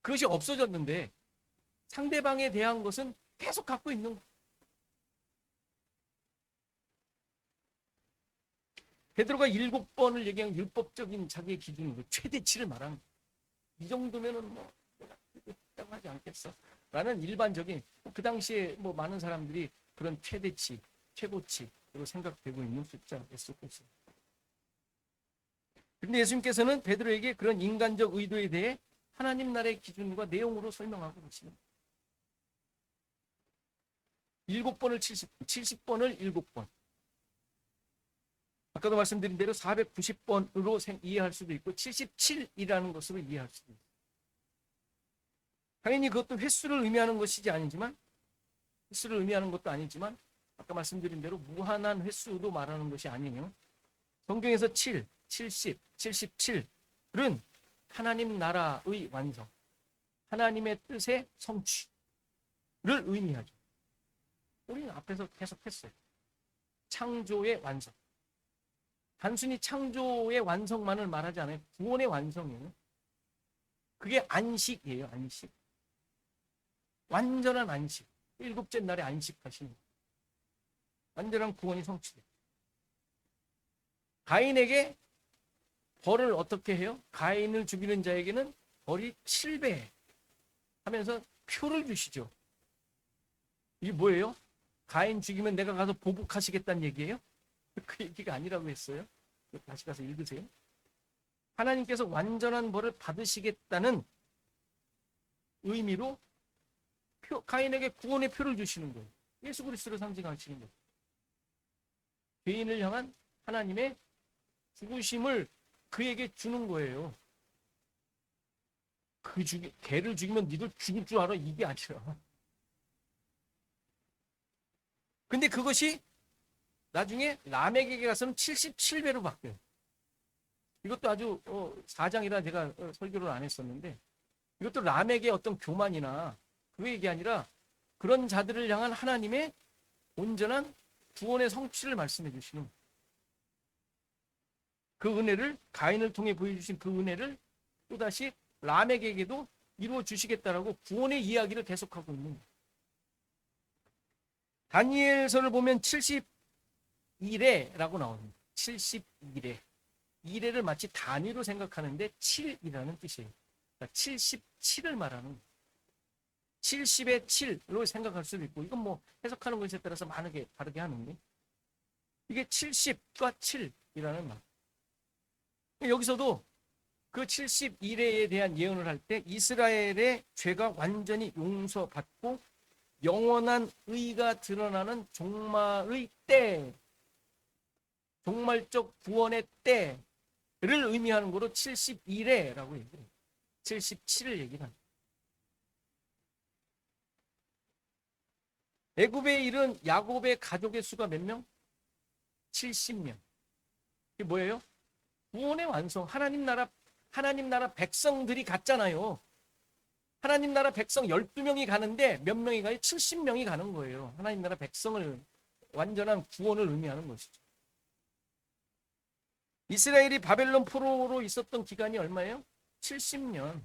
그것이 없어졌는데 상대방에 대한 것은 계속 갖고 있는 거예요. 베드로가 7번을 얘기한 율법적인 자기의 기준으로 최대치를 말하는 거예요. 이 정도면은 뭐 내가 하지 않겠어 라는 일반적인 그 당시에 뭐 많은 사람들이 그런 최대치, 최고치로 생각되고 있는 숫자였었고 있습니다. 그런데 예수님께서는 베드로에게 그런 인간적 의도에 대해 하나님 나라의 기준과 내용으로 설명하고 계십니다. 7번을 70번을 7번. 아까도 말씀드린 대로 490번으로 이해할 수도 있고 77이라는 것으로 이해할 수도 있습니다. 당연히 그것도 횟수를 의미하는 것이지 아니지만 횟수를 의미하는 것도 아니지만 아까 말씀드린 대로 무한한 횟수도 말하는 것이 아니에요. 성경에서 7, 70, 77은 하나님 나라의 완성, 하나님의 뜻의 성취를 의미하죠. 우리는 앞에서 계속 했어요. 창조의 완성. 단순히 창조의 완성만을 말하지 않아요. 구원의 완성이에요. 그게 안식이에요. 안식. 완전한 안식. 7째 날에 안식하시는 거예요. 완전한 구원이 성취돼요. 가인에게 벌을 어떻게 해요? 가인을 죽이는 자에게는 벌이 7배 하면서 표를 주시죠. 이게 뭐예요? 가인 죽이면 내가 가서 보복하시겠다는 얘기예요? 그 얘기가 아니라고 했어요. 다시 가서 읽으세요. 하나님께서 완전한 벌을 받으시겠다는 의미로 가인에게 구원의 표를 주시는 거예요. 예수 그리스도를 상징하시는 거예요. 죄인을 향한 하나님의 죽으심을 그에게 주는 거예요. 개를 죽이면 니들 죽을 줄 알아? 이게 아니라. 근데 그것이 나중에 라멕에게 가서는 77배로 바뀌어요. 이것도 아주 4장이라 제가 설교를 안 했었는데 이것도 라멕의 어떤 교만이나 그 얘기 아니라 그런 자들을 향한 하나님의 온전한 구원의 성취를 말씀해 주시는 그 은혜를 가인을 통해 보여주신 그 은혜를 또다시 라멕에게도 이루어 주시겠다라고 구원의 이야기를 계속하고 있는 거예요. 다니엘서를 보면 71회라고 나옵니다. 71회. 2회를 마치 단위로 생각하는데 7이라는 뜻이에요. 그러니까 77을 말하는 거예요. 70의 7로 생각할 수도 있고 이건 뭐 해석하는 것에 따라서 다르게 하는데 이게 70과 7이라는 말. 여기서도 그 71회에 대한 예언을 할 때 이스라엘의 죄가 완전히 용서받고 영원한 의가 드러나는 종말의 때, 종말적 구원의 때를 의미하는 거로 71회라고 얘기해요. 77을 얘기합니다. 애굽에 이른 야곱의 가족의 수가 몇 명? 70명. 이게 뭐예요? 구원의 완성. 하나님 나라 백성들이 갔잖아요. 하나님 나라 백성 12명이 가는데 몇 명이 가요? 70명이 가는 거예요. 하나님 나라 백성을 완전한 구원을 의미하는 것이죠. 이스라엘이 바벨론 포로로 있었던 기간이 얼마예요? 70년.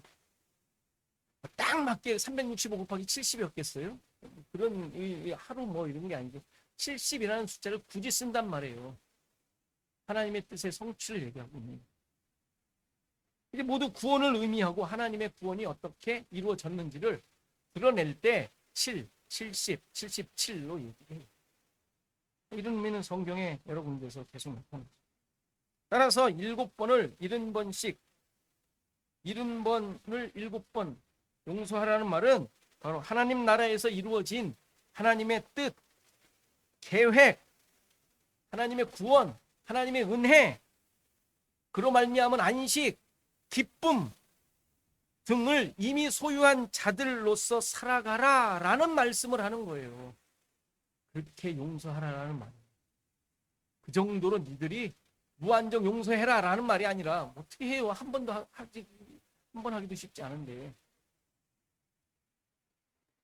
딱 맞게 365 곱하기 70이었겠어요? 그런 하루 뭐 이런 게 아니고 70이라는 숫자를 굳이 쓴단 말이에요. 하나님의 뜻의 성취를 얘기하고 있는 거예요. 이게 모두 구원을 의미하고 하나님의 구원이 어떻게 이루어졌는지를 드러낼 때 7, 70, 77로 얘기해요. 이런 의미는 성경에 여러 군데서 계속 나타납니다. 따라서 7번을 70번씩 70번을 7번 용서하라는 말은 바로 하나님 나라에서 이루어진 하나님의 뜻, 계획, 하나님의 구원, 하나님의 은혜, 그로 말미암은 안식, 기쁨 등을 이미 소유한 자들로서 살아가라라는 말씀을 하는 거예요. 그렇게 용서하라라는 말. 그 정도로 니들이 무한정 용서해라라는 말이 아니라 어떻게 해요? 한 번도 하지, 한 번 하기도 쉽지 않은데.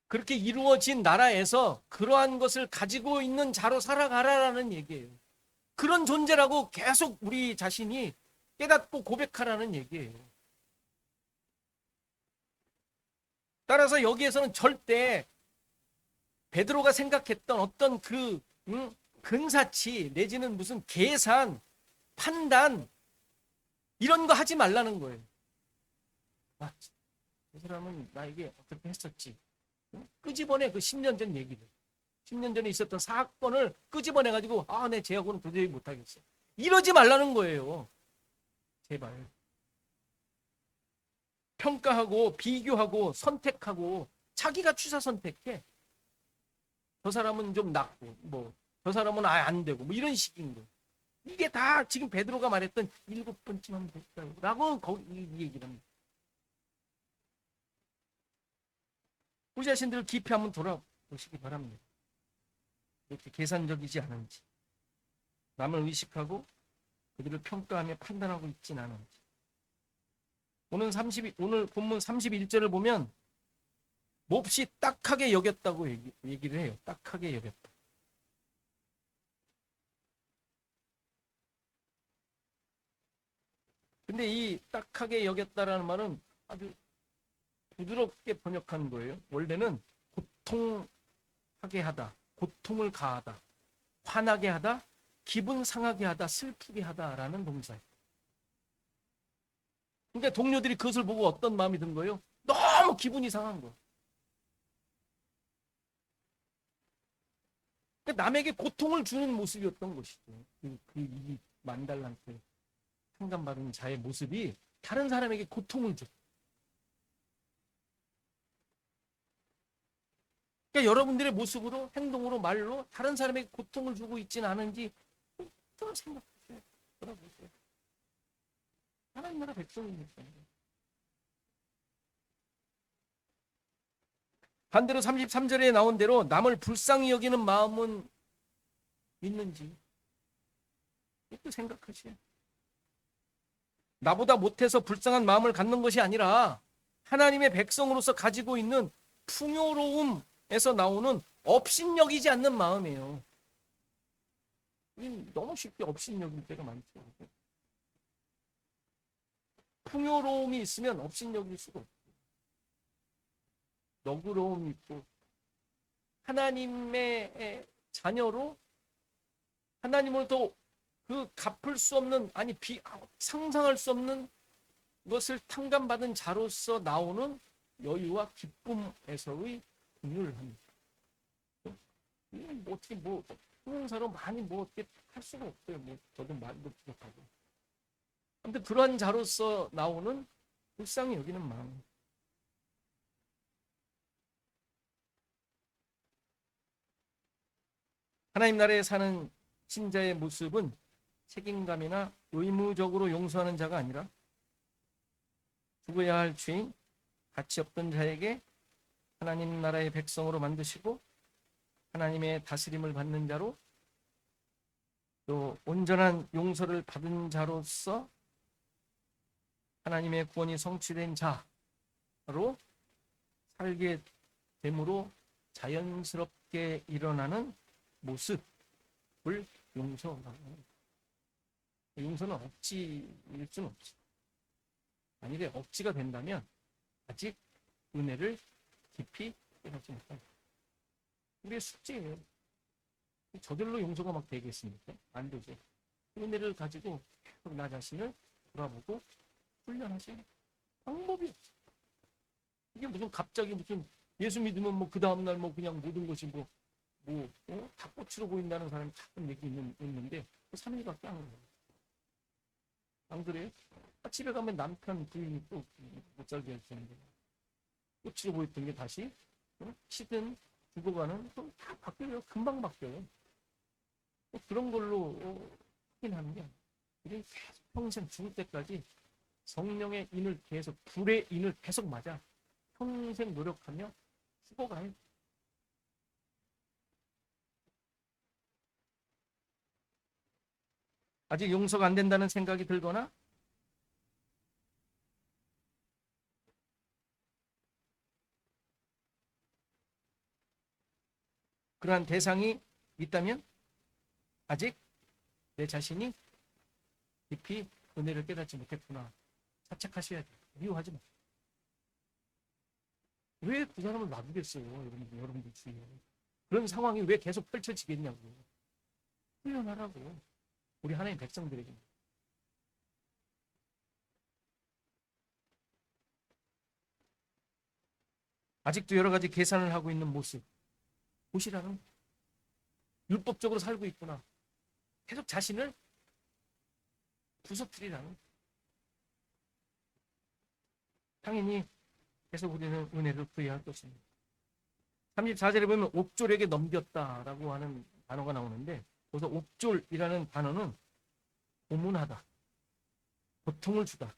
그렇게 이루어진 나라에서 그러한 것을 가지고 있는 자로 살아가라라는 얘기예요. 그런 존재라고 계속 우리 자신이 깨닫고 고백하라는 얘기예요. 따라서 여기에서는 절대 베드로가 생각했던 어떤 그 근사치 내지는 무슨 계산, 판단 이런 거 하지 말라는 거예요. 아, 그 사람은 나에게 어떻게 했었지? 끄집어내 그 10년 전 얘기를. 10년 전에 있었던 사건을 끄집어내가지고 내 쟤하고는 도저히 못하겠어. 이러지 말라는 거예요. 제발. 평가하고 비교하고 선택하고 자기가 취사 선택해. 저 사람은 좀 낫고 저 사람은 아예 안 되고 이런 식인 거예요. 이게 다 지금 베드로가 말했던 7번쯤 될까요? 라고 이 얘기를 합니다. 우리 자신들을 깊이 한번 돌아보시기 바랍니다. 이렇게 계산적이지 않은지, 남을 의식하고 그들을 평가하며 판단하고 있진 않은지. 오늘 본문 31절을 보면 몹시 딱하게 여겼다고 얘기를 해요. 딱하게 여겼다. 근데 이 딱하게 여겼다라는 말은 아주 부드럽게 번역한 거예요. 원래는 고통하게 하다, 고통을 가하다, 화나게 하다, 기분 상하게 하다, 슬프게 하다라는 동사예요. 그러니까 동료들이 그것을 보고 어떤 마음이 든 거예요? 너무 기분이 상한 거예요. 그러니까 남에게 고통을 주는 모습이었던 것이죠. 이 만달란트 상담받은 자의 모습이 다른 사람에게 고통을 줘. 그러니까 여러분들의 모습으로, 행동으로, 말로 다른 사람에게 고통을 주고 있지는 않은지 좀 생각하세요. 돌아보세요. 하나님 나라 백성이니까. 반대로 33절에 나온 대로 남을 불쌍히 여기는 마음은 있는지 이것도 생각하세요. 나보다 못해서 불쌍한 마음을 갖는 것이 아니라 하나님의 백성으로서 가지고 있는 풍요로움에서 나오는 업신여기지 않는 마음이에요. 너무 쉽게 업신여길 때가 많죠. 풍요로움이 있으면 업신여길 수가 없어요. 너그러움이 있고 하나님의 자녀로 하나님으로부터 그 갚을 수 없는 상상할 수 없는 것을 탕감받은 자로서 나오는 여유와 기쁨에서의 공유를 합니다. 어떻게 형용사로 많이 어떻게 할 수가 없어요. 저도 말도 부족하고. 아무튼 그러한 자로서 나오는 불쌍히 여기는 마음. 하나님 나라에 사는 신자의 모습은 책임감이나 의무적으로 용서하는 자가 아니라 죽어야 할 죄인, 가치 없던 자에게 하나님 나라의 백성으로 만드시고 하나님의 다스림을 받는 자로 또 온전한 용서를 받은 자로서 하나님의 구원이 성취된 자로 살게 됨으로 자연스럽게 일어나는 모습을 용서라고 합니다. 용서는 억지일 수는 없죠. 만일에 억지가 된다면 아직 은혜를 깊이 깨닫지 못합니다. 우리의 숙제예요. 저절로 용서가 막 되겠습니까? 안 되죠. 은혜를 가지고 계속 나 자신을 돌아보고 훈련하세요. 방법이 없어요. 이게 무슨 갑자기 무슨 예수 믿으면 그 다음날 그냥 모든 것이 다 꽃으로 보인다는 사람이 가끔 얘기 있는데 그 3일밖에 안 해요. 안 그래요? 집에 가면 남편 부인이 또 못 살게 할 텐데 꽃으로 보였던 게 다시 시든 죽어가는 다 바뀌어요. 금방 바뀌어요. 그런 걸로 확인하는 게 아니에요. 우리 계속 평생 죽을 때까지 성령의 인을 계속, 불의 인을 계속 맞아 평생 노력하며 죽어가요. 아직 용서가 안 된다는 생각이 들거나 그러한 대상이 있다면 아직 내 자신이 깊이 은혜를 깨닫지 못했구나. 자책하셔야 돼요. 미워하지 마. 왜 그 사람을 놔두겠어요? 여러분들 주위에. 그런 상황이 왜 계속 펼쳐지겠냐고. 훈련하라고. 우리 하나님 백성들에게. 아직도 여러 가지 계산을 하고 있는 모습. 보시라는 율법적으로 살고 있구나. 계속 자신을 부서뜨리라는. 당연히 계속 우리는 은혜를 구해야 할 것입니다. 34절에 보면 옥졸에게 넘겼다라고 하는 단어가 나오는데 거기서 옥졸이라는 단어는 고문하다, 고통을 주다,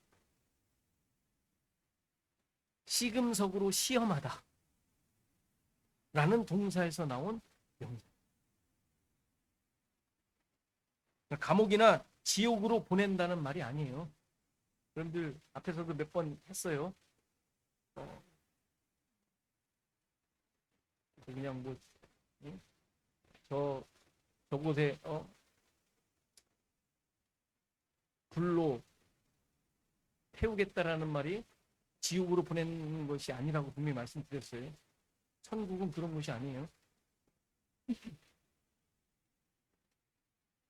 시금석으로 시험하다 라는 동사에서 나온 명사. 감옥이나 지옥으로 보낸다는 말이 아니에요. 여러분들 앞에서도 몇 번 했어요. 그냥 뭐 저곳에 불로 태우겠다라는 말이 지옥으로 보내는 것이 아니라고 분명히 말씀드렸어요. 천국은 그런 곳이 아니에요.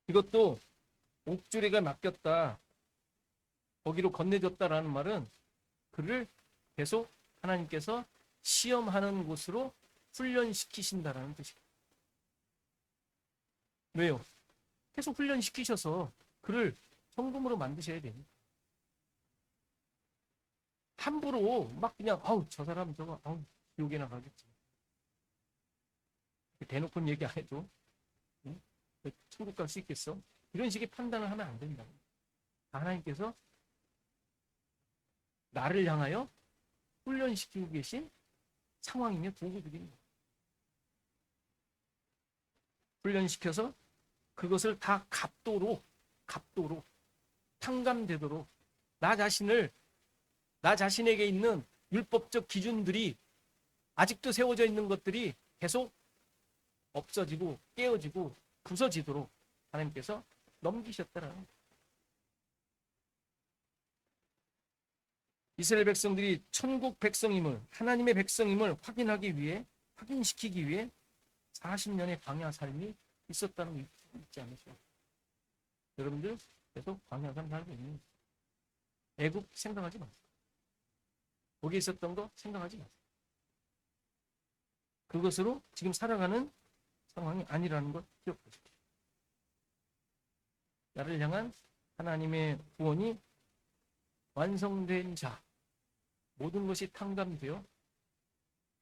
이것도 옥주리가 맡겼다, 거기로 건네줬다라는 말은 그를 계속 하나님께서 시험하는 곳으로 훈련시키신다라는 뜻입니다. 왜요? 계속 훈련시키셔서 그를 성금으로 만드셔야 됩니다. 함부로 막 그냥 저 사람 저거 지옥에나 가겠지. 대놓고 얘기 안 해도 천국 갈 수 있겠어? 이런 식의 판단을 하면 안 된다. 하나님께서 나를 향하여 훈련시키고 계신 상황이며 도구들입니다. 훈련시켜서 그것을 다 갑도로 탕감되도록 나 자신에게 있는 율법적 기준들이 아직도 세워져 있는 것들이 계속 없어지고 깨어지고 부서지도록 하나님께서 넘기셨다라는. 이스라엘 백성들이 천국 백성임을, 하나님의 백성임을 확인시키기 위해 40년의 광야 삶이 있었다는 거 잊지 않으세요? 여러분들 계속 광야 삶 살고 있는 거예요. 애국 생각하지 마세요. 거기 있었던 거 생각하지 마세요. 그것으로 지금 살아가는 상황이 아니라는 걸 기억하십시오. 나를 향한 하나님의 구원이 완성된 자, 모든 것이 탕감되어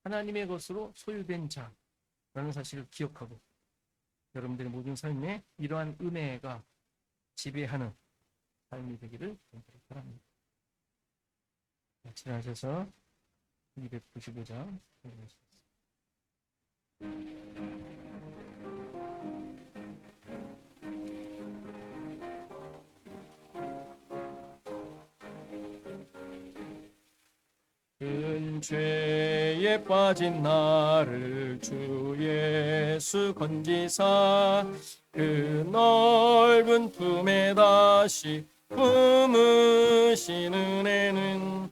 하나님의 것으로 소유된 자라는 사실을 기억하고 여러분들의 모든 삶에 이러한 은혜가 지배하는 삶이 되기를 바랍니다. 지나셔서 295장 큰 죄에 빠진 나를 주 예수 건지사 그 넓은 품에 다시 품으신 은혜는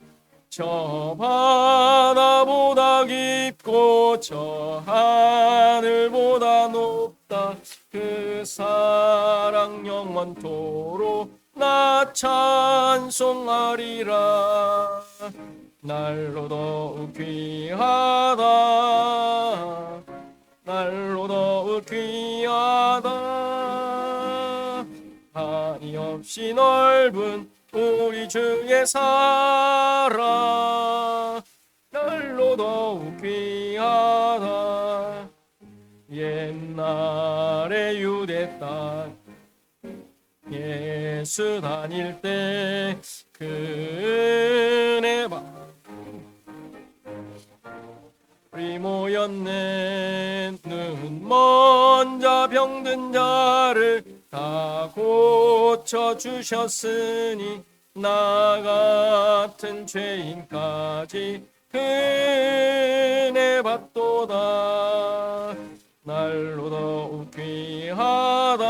저 바다보다 깊고 저 하늘보다 높다. 그 사랑 영원토록 나 찬송하리라. 날로 더욱 귀하다. 날로 더욱 귀하다. 한이 없이 넓은 우리 주의 사랑 날로 더욱 귀하다. 옛날에 유대 땅 예수 다닐 때 그네 우리 모였네. 눈 먼저 병든 자를 다 고쳐주셨으니 나 같은 죄인까지 은혜 받도다. 날로 더욱 귀하다.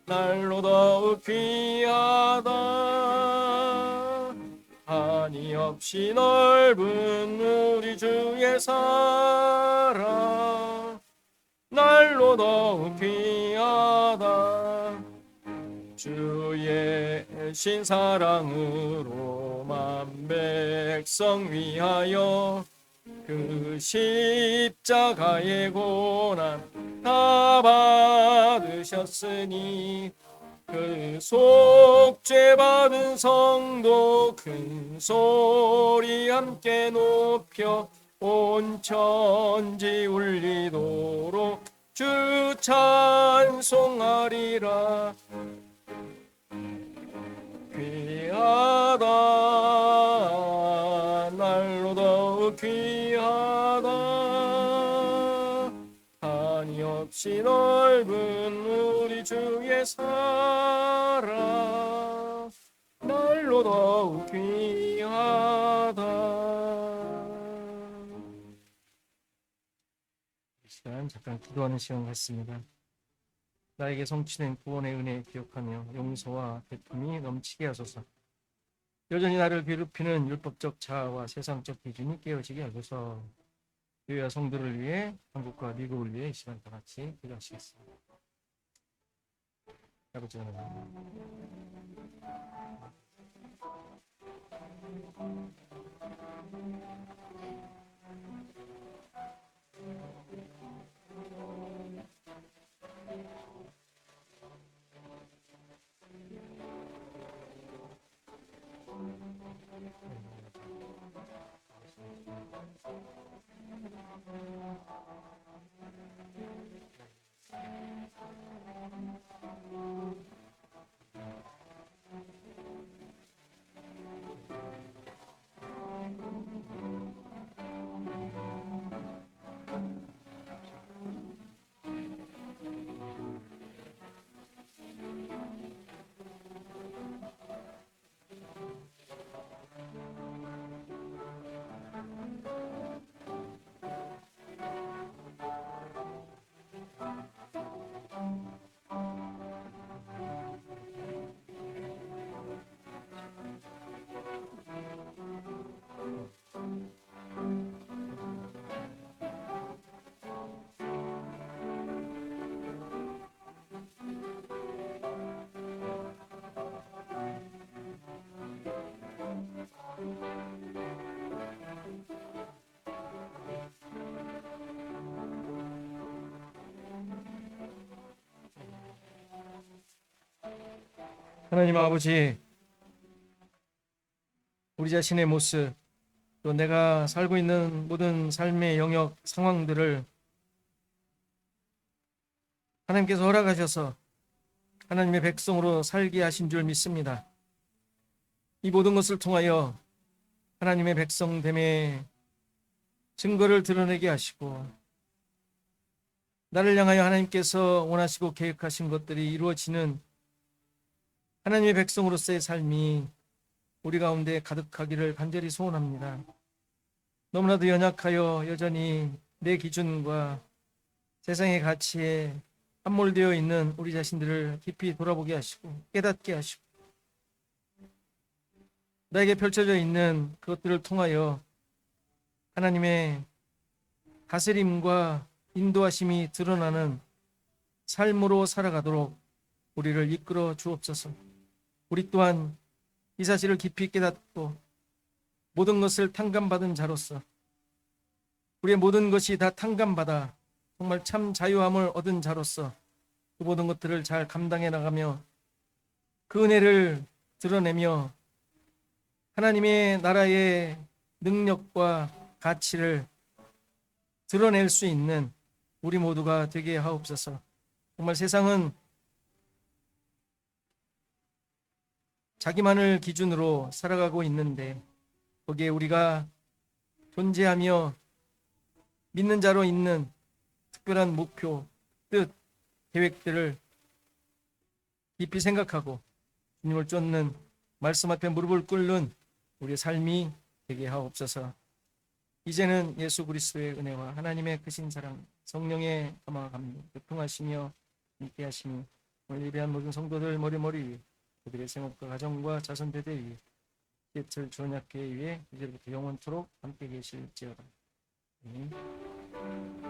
날로 더욱 귀하다. 한이 없이 넓은 우리 주의 사랑 날로 더욱 귀하다. 주의 신사랑으로 만 백성 위하여 그 십자가의 고난 다 받으셨으니 그 속죄 받은 성도 큰 소리 함께 높여 온 천지 울리도록 주 찬송하리라. 귀하다. 날로 더욱 귀하다. 한이 없이 넓은 우리 주의 사랑 날로 더욱 귀하다. 이 시간 잠깐 기도하는 시간 같습니다. 나에게 성취된 구원의 은혜 기억하며 용서와 베품이 넘치게 하소서. 여전히 나를 괴롭히는 율법적 자아와 세상적 기준이 깨어지게 하소서. 교회와 성도를 위해 한국과 미국을 위해 이 시간 다 같이 기도하시겠습니다. 아버지 하나님, 하나님 아버지, 우리 자신의 모습, 또 내가 살고 있는 모든 삶의 영역, 상황들을 하나님께서 허락하셔서 하나님의 백성으로 살게 하신 줄 믿습니다. 이 모든 것을 통하여 하나님의 백성됨의 증거를 드러내게 하시고 나를 향하여 하나님께서 원하시고 계획하신 것들이 이루어지는 하나님의 백성으로서의 삶이 우리 가운데 가득하기를 간절히 소원합니다. 너무나도 연약하여 여전히 내 기준과 세상의 가치에 함몰되어 있는 우리 자신들을 깊이 돌아보게 하시고 깨닫게 하시고 나에게 펼쳐져 있는 그것들을 통하여 하나님의 다스림과 인도하심이 드러나는 삶으로 살아가도록 우리를 이끌어 주옵소서. 우리 또한 이 사실을 깊이 깨닫고 모든 것을 탕감받은 자로서 우리의 모든 것이 다 탕감받아 정말 참 자유함을 얻은 자로서 그 모든 것들을 잘 감당해 나가며 그 은혜를 드러내며 하나님의 나라의 능력과 가치를 드러낼 수 있는 우리 모두가 되게 하옵소서. 정말 세상은 자기만을 기준으로 살아가고 있는데 거기에 우리가 존재하며 믿는 자로 있는 특별한 목표, 뜻, 계획들을 깊이 생각하고 주님을 쫓는 말씀 앞에 무릎을 꿇는 우리의 삶이 되게 하옵소서. 이제는 예수 그리스도의 은혜와 하나님의 크신 사랑, 성령의 감화 감동, 교통하시며 함께하시니 오늘 예배한 모든 성도들 머리머리 위에 그들의 생업과 가정과 자손 대대 위에 예철 주언약교회 위에 이제부터 영원토록 함께 계실지어다. 아멘.